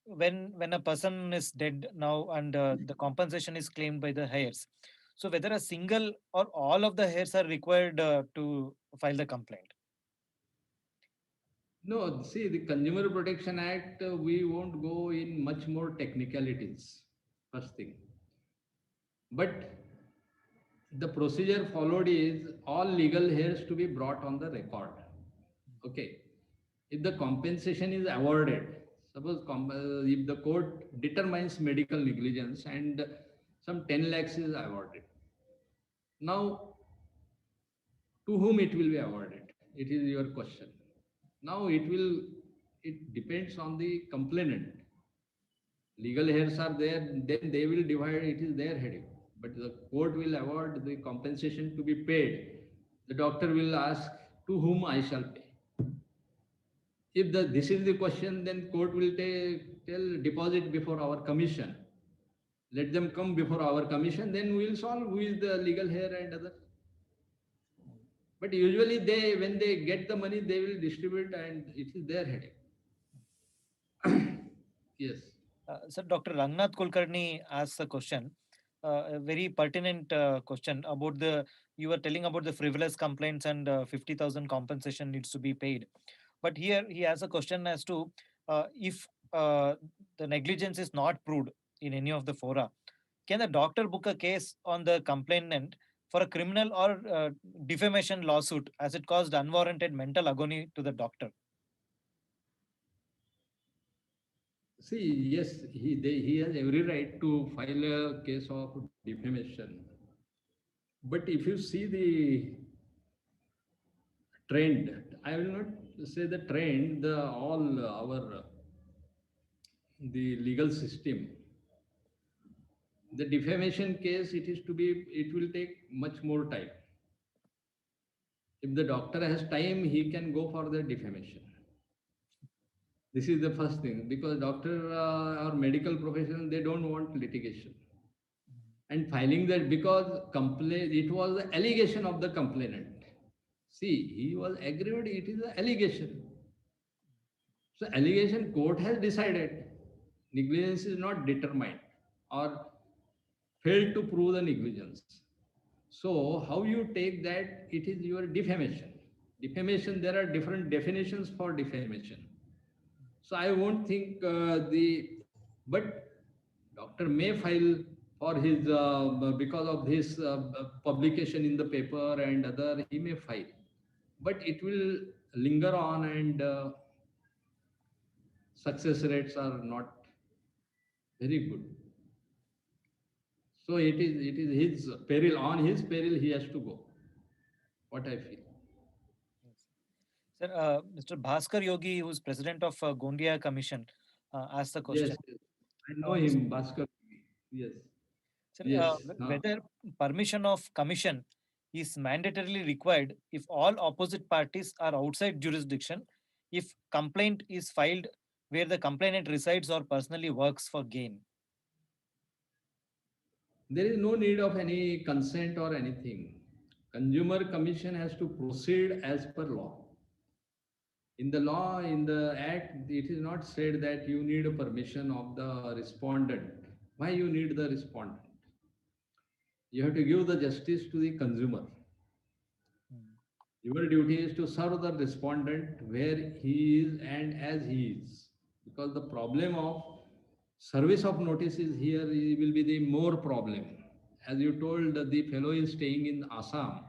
When a person is dead now and the compensation is claimed by the heirs, so whether a single or all of the heirs are required to file the complaint? No, see, the Consumer Protection Act, we won't go in much more technicalities, first thing. But the procedure followed is all legal heirs to be brought on the record. Okay. If the compensation is awarded, suppose if the court determines medical negligence and some 10 lakhs is awarded. Now, to whom it will be awarded? It is your question. Now it depends on the complainant. Legal heirs are there, then they will divide, it is their headache. But the court will award the compensation to be paid. The doctor will ask, to whom I shall pay. If this is the question, then court will tell deposit before our commission. Let them come before our commission, then we will solve who is the legal heir and other. But usually when they get the money, they will distribute and it is their headache. Yes. Sir, Dr. Rangnath Kulkarni asks a question, a very pertinent question about you were telling about the frivolous complaints and 50,000 compensation needs to be paid. But here he has a question as to if the negligence is not proved in any of the fora, can the doctor book a case on the complainant for a criminal or defamation lawsuit as it caused unwarranted mental agony to the doctor? See, yes, he has every right to file a case of defamation. But if you see the trend, I will not say the trend, the all our the legal system. The defamation case, it will take much more time. If the doctor has time, he can go for the defamation. This is the first thing, because doctor or medical professional, they don't want litigation. And filing that, because complaint, it was the allegation of the complainant. See, he was aggrieved, it is an allegation. So allegation court has decided. Negligence is not determined or failed to prove the negligence. So how you take that, it is your defamation. Defamation, there are different definitions for defamation. So I won't think but doctor may file for his, because of his publication in the paper and other, he may file. But it will linger on, and success rates are not very good. So it is his peril, on his peril he has to go. What I feel. Sir, Mr. Bhaskar Yogi, who is president of Gondia Commission, asked the question. Yes, yes. I know him, Bhaskar. Yes. Sir, Yes. whether permission of commission is mandatorily required if all opposite parties are outside jurisdiction, if complaint is filed where the complainant resides or personally works for gain. There is no need of any consent or anything. Consumer Commission has to proceed as per law. In the law, in the act, it is not said that you need a permission of the respondent. Why you need the respondent? You have to give the justice to the consumer. Your duty is to serve the respondent where he is and as he is. Because the problem of service of notices here will be the more problem. As you told, the fellow is staying in Assam,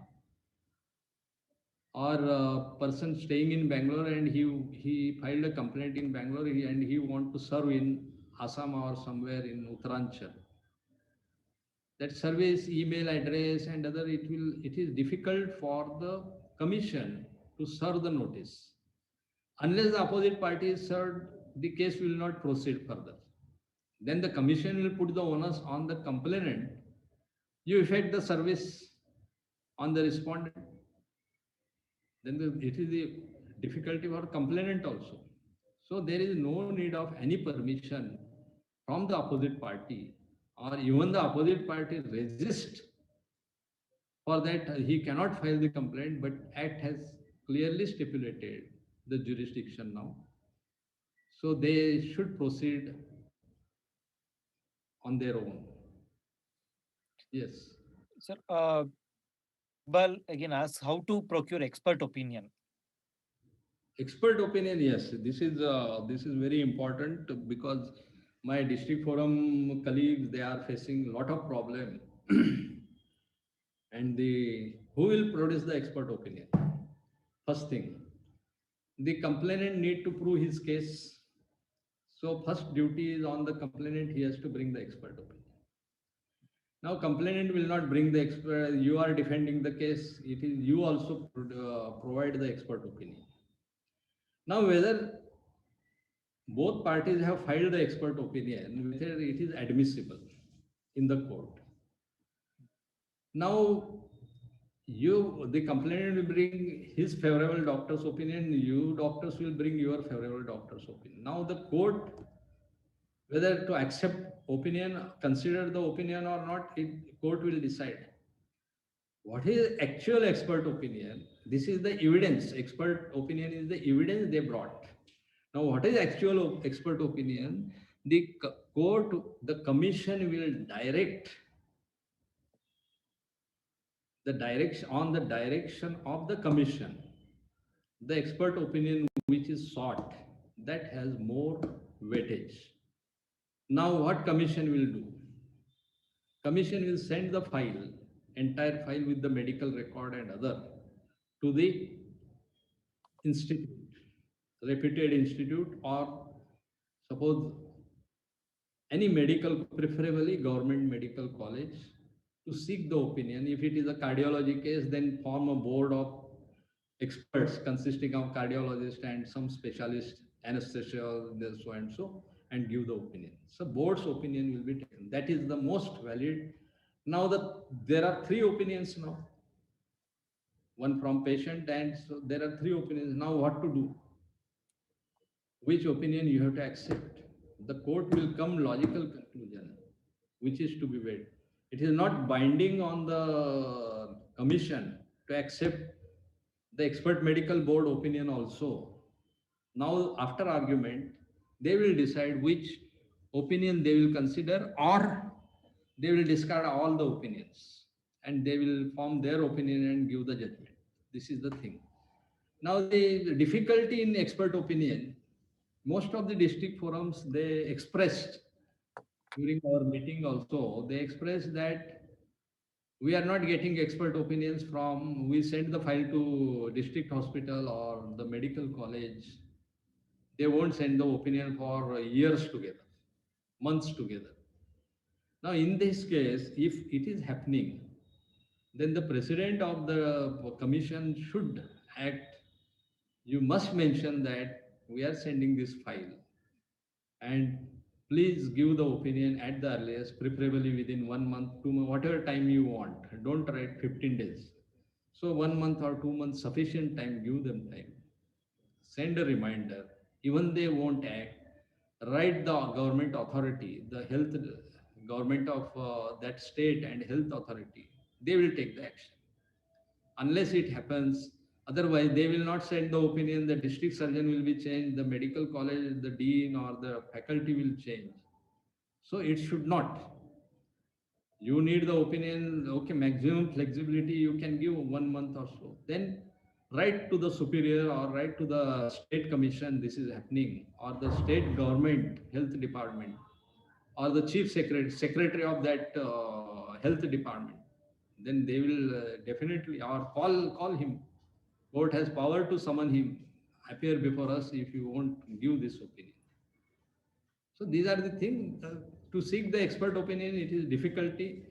or a person staying in Bangalore, and he filed a complaint in Bangalore, and he want to serve in Assam or somewhere in Uttaranchal. That service, email address and other, it is difficult for the commission to serve the notice. Unless the opposite party is served, the case will not proceed further. Then the commission will put the onus on the complainant. You effect the service on the respondent. Then it is the difficulty for complainant also. So there is no need of any permission from the opposite party, or even the opposite party resist. For that, he cannot file the complaint, but Act has clearly stipulated the jurisdiction now. So they should proceed on their own. Yes. Sir, well, again asks how to procure expert opinion. Expert opinion, yes. This is very important, because my district forum colleagues, they are facing a lot of problem. And who will produce the expert opinion? First thing, the complainant need to prove his case. So first duty is on the complainant, he has to bring the expert opinion. Now complainant will not bring the expert, you are defending the case, it is you also provide the expert opinion. Now whether both parties have filed the expert opinion, whether it is admissible in the court. Now the complainant will bring his favorable doctor's opinion, you doctors will bring your favorable doctor's opinion. Now the court, whether to accept opinion, consider the opinion or not, court will decide. What is actual expert opinion? This is the evidence. Expert opinion is the evidence they brought. Now, what is actual expert opinion? The court, the commission will direct the direction on the direction of the commission. The expert opinion which is sought, that has more weightage. Now, what commission will do? Commission will send the file, entire file with the medical record and other, to the institute, reputed institute, or suppose any medical, preferably government medical college, to seek the opinion. If it is a cardiology case, then form a board of experts consisting of cardiologist and some specialist, anesthesia, so and so, and give the opinion. So board's opinion will be taken. That is the most valid. Now there are three opinions now. One from patient, and so there are three opinions. Now what to do? Which opinion you have to accept? The court will come logical conclusion, which is to be weighed. It is not binding on the commission to accept the expert medical board opinion also. Now, after argument, they will decide which opinion they will consider, or they will discard all the opinions and they will form their opinion and give the judgment. This is the thing. Now, the difficulty in expert opinion, most of the district forums, they expressed during our meeting also, they expressed that we are not getting expert opinions from, we send the file to district hospital or the medical college. They won't send the opinion for years together, months together. Now, in this case, if it is happening, then the president of the commission should act. You must mention that we are sending this file and please give the opinion at the earliest, preferably within 1 month, 2 months, whatever time you want. Don't write 15 days. So 1 month or 2 months, sufficient time, give them time. Send a reminder. Even they won't act, write the government authority, the health government of that state and health authority. They will take the action. Unless it happens, otherwise they will not send the opinion, the district surgeon will be changed, the medical college, the dean or the faculty will change. So it should not. You need the opinion, okay, maximum flexibility you can give 1 month or so. Then write to the superior or write to the state commission this is happening, or the state government health department, or the chief secretary of that health department. Then they will definitely, or call him. Court has power to summon him, appear before us if you won't give this opinion. So these are the things. To seek the expert opinion, it is difficulty.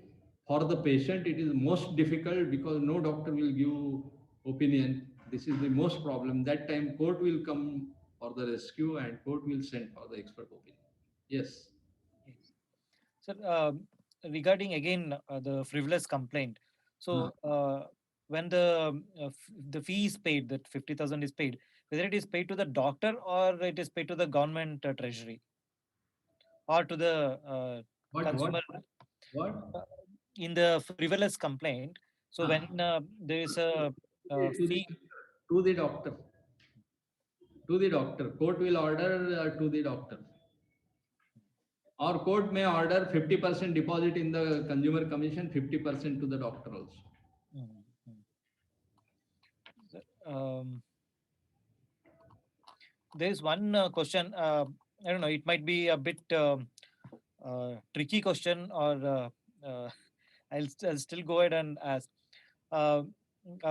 For the patient, it is most difficult because no doctor will give opinion. This is the most problem. That time court will come for the rescue and court will send for the expert opinion. Yes. Yes. Sir, regarding again the frivolous complaint. So when the fee is paid, that 50,000 is paid, whether it is paid to the doctor or it is paid to the government treasury or to the consumer What? in the frivolous complaint. So when there is a fee To the doctor. To the doctor. Court will order to the doctor. Or court may order 50% deposit in the consumer commission, 50% to the doctor also. There is one question. I don't know. It might be a bit tricky question, or I'll still go ahead and ask a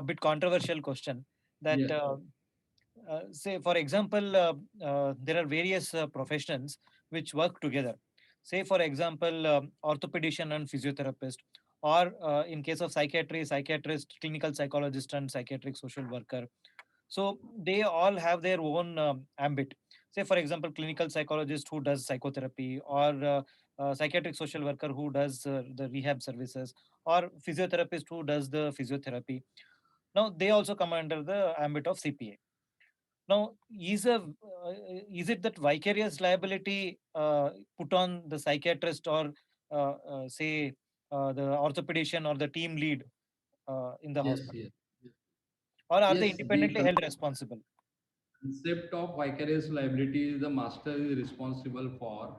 bit controversial question. That Yes. say, for example, there are various professions which work together. Say, for example, orthopedician and physiotherapist, or in case of psychiatry, psychiatrist, clinical psychologist, and psychiatric social worker. So they all have their own ambit. Say, for example, clinical psychologist who does psychotherapy, or psychiatric social worker who does the rehab services, or physiotherapist who does the physiotherapy. Now they also come under the ambit of CPA. Now, is it that vicarious liability put on the psychiatrist, or say the orthopedician or the team lead in the Yes, hospital, yes. or are they Yes, independently held responsible? concept of vicarious liability is the master is responsible for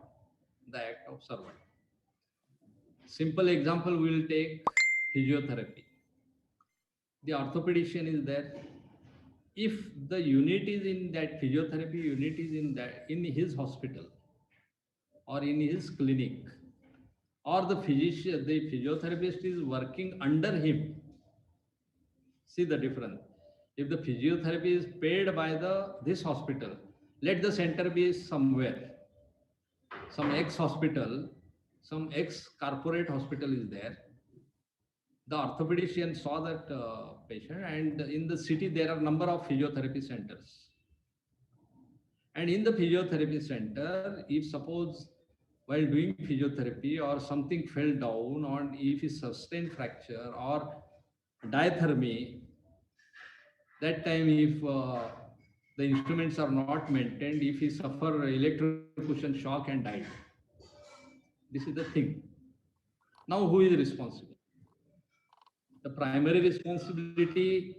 the act of servant. Simple example, we will take physiotherapy. The orthopedician is there. If the unit is in that physiotherapy unit is in that in his hospital or in his clinic, or the physician, the physiotherapist is working under him. See the difference. If the physiotherapy is paid by the this hospital, let the center be somewhere, some ex hospital, some ex corporate hospital is there. The orthopedician saw that patient, and in the city there are number of physiotherapy centers. And in the physiotherapy center, if suppose while doing physiotherapy or something fell down, or if he sustained fracture or diathermy, that time if the instruments are not maintained, if he suffer electrocution shock and died, this is the thing. Now who is responsible? The primary responsibility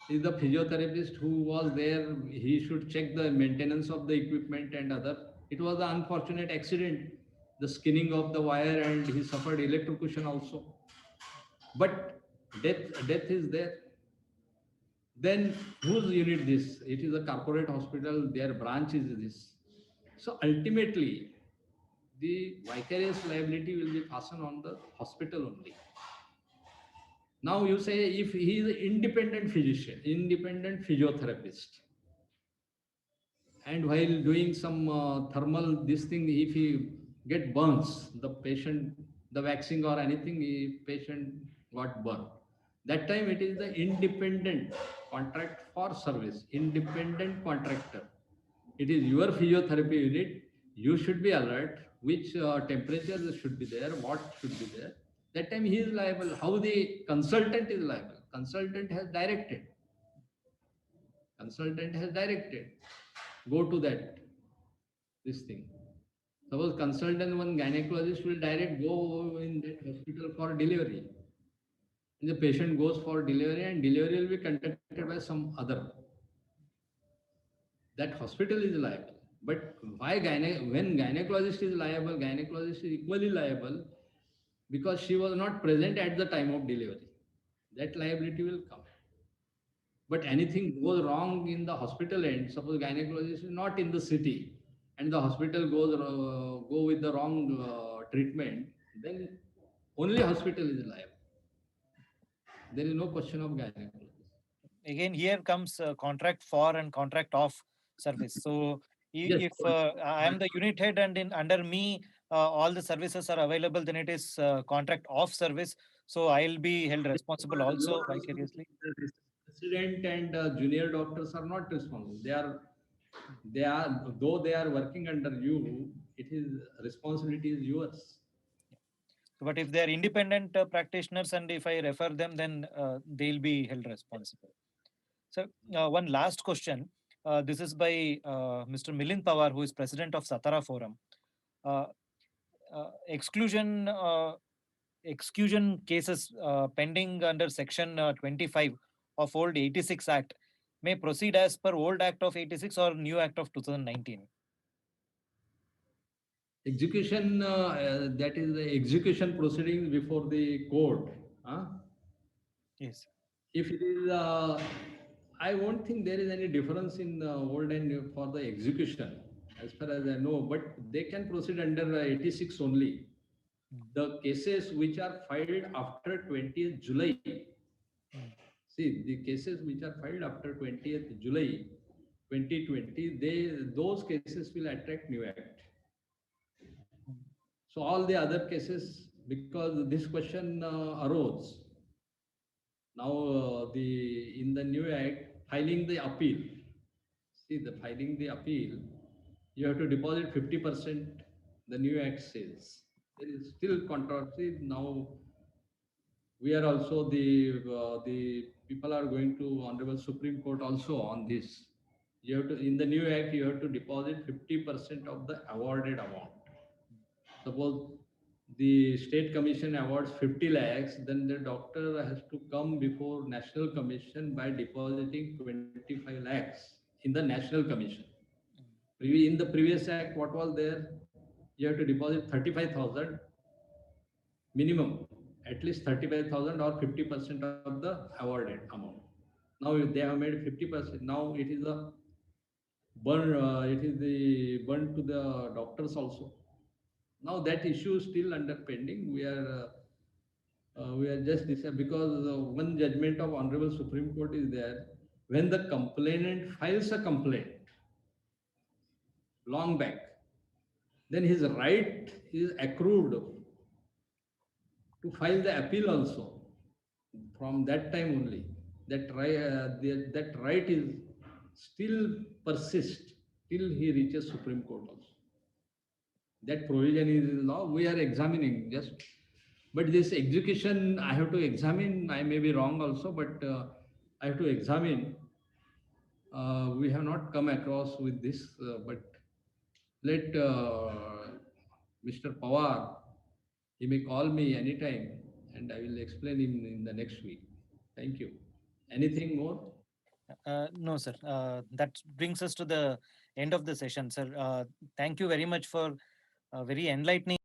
is the physiotherapist who was there. He should check the maintenance of the equipment and other. It was an unfortunate accident, the skinning of the wire, and he suffered electrocution also. But death is there. Then whose unit this? It is a corporate hospital, their branch is this. So ultimately, the vicarious liability will be fastened on the hospital only. Now you say if he is an independent physician, independent physiotherapist, and while doing some thermal this thing, if he get burns, the patient, the vaccine or anything, if patient got burned, that time it is the independent contract for service, independent contractor. It is your physiotherapy unit. You should be alert which temperature should be there, what should be there. That time he is liable. How the consultant is liable? Consultant has directed. Consultant has directed. Go to that, this thing. Suppose consultant, one gynecologist will direct go in that hospital for delivery. And the patient goes for delivery and delivery will be conducted by some other. That hospital is liable. But why when gynecologist is liable, gynecologist is equally liable because she was not present at the time of delivery. That liability will come. But anything goes wrong in the hospital end, suppose gynecologist is not in the city and the hospital goes go with the wrong treatment, then only hospital is liable. There is no question of gynecologist. Again, here comes contract for and contract of service. So Yes, if I am the unit head and in under me all the services are available, then it is contract of service. So I'll be held responsible also vicariously. Resident and junior doctors are not responsible. They are, though they are working under you, it is responsibility is yours. But if they are independent practitioners and if I refer them, then they'll be held responsible. So one last question. This is by Mr. Milind Pawar, who is president of Satara Forum. Uh, exclusion cases pending under section 25 of old 86 Act may proceed as per old Act of 86 or new Act of 2019. Execution, that is the execution proceedings before the court. Yes. If it is, I won't think there is any difference in old and new for the execution, as far as I know, but they can proceed under 86 only. The cases which are filed after 20th July, see the cases which are filed after 20th July 2020, those cases will attract new act. So all the other cases, because this question arose, now in the new act, filing the appeal. See, the filing the appeal, you have to deposit 50%. The new act says there is still controversy. Now we are also the people are going to Honorable Supreme Court also on this. You have to, in the new act, you have to deposit 50% of the awarded amount. Suppose the state commission awards 50 lakhs, then the doctor has to come before national commission by depositing 25 lakhs. in the National Commission. In the previous act, what was there? You have to deposit 35,000 minimum, at least 35,000 or 50% of the awarded amount. Now they have made 50%. Now it is a burn. It is the burn to the doctors also. Now that issue is still under pending. We are just because one judgment of Honorable Supreme Court is there. When the complainant files a complaint long back, then his right is accrued to file the appeal also from that time only. That right is still persist till he reaches Supreme Court also. That provision is in law. We are examining just, but this execution I have to examine. I may be wrong also, but I have to examine. We have not come across with this, but let Mr. Pawar, he may call me anytime and I will explain him in the next week. Thank you. Anything more? No, sir. That brings us to the end of the session, sir. Thank you very much for very enlightening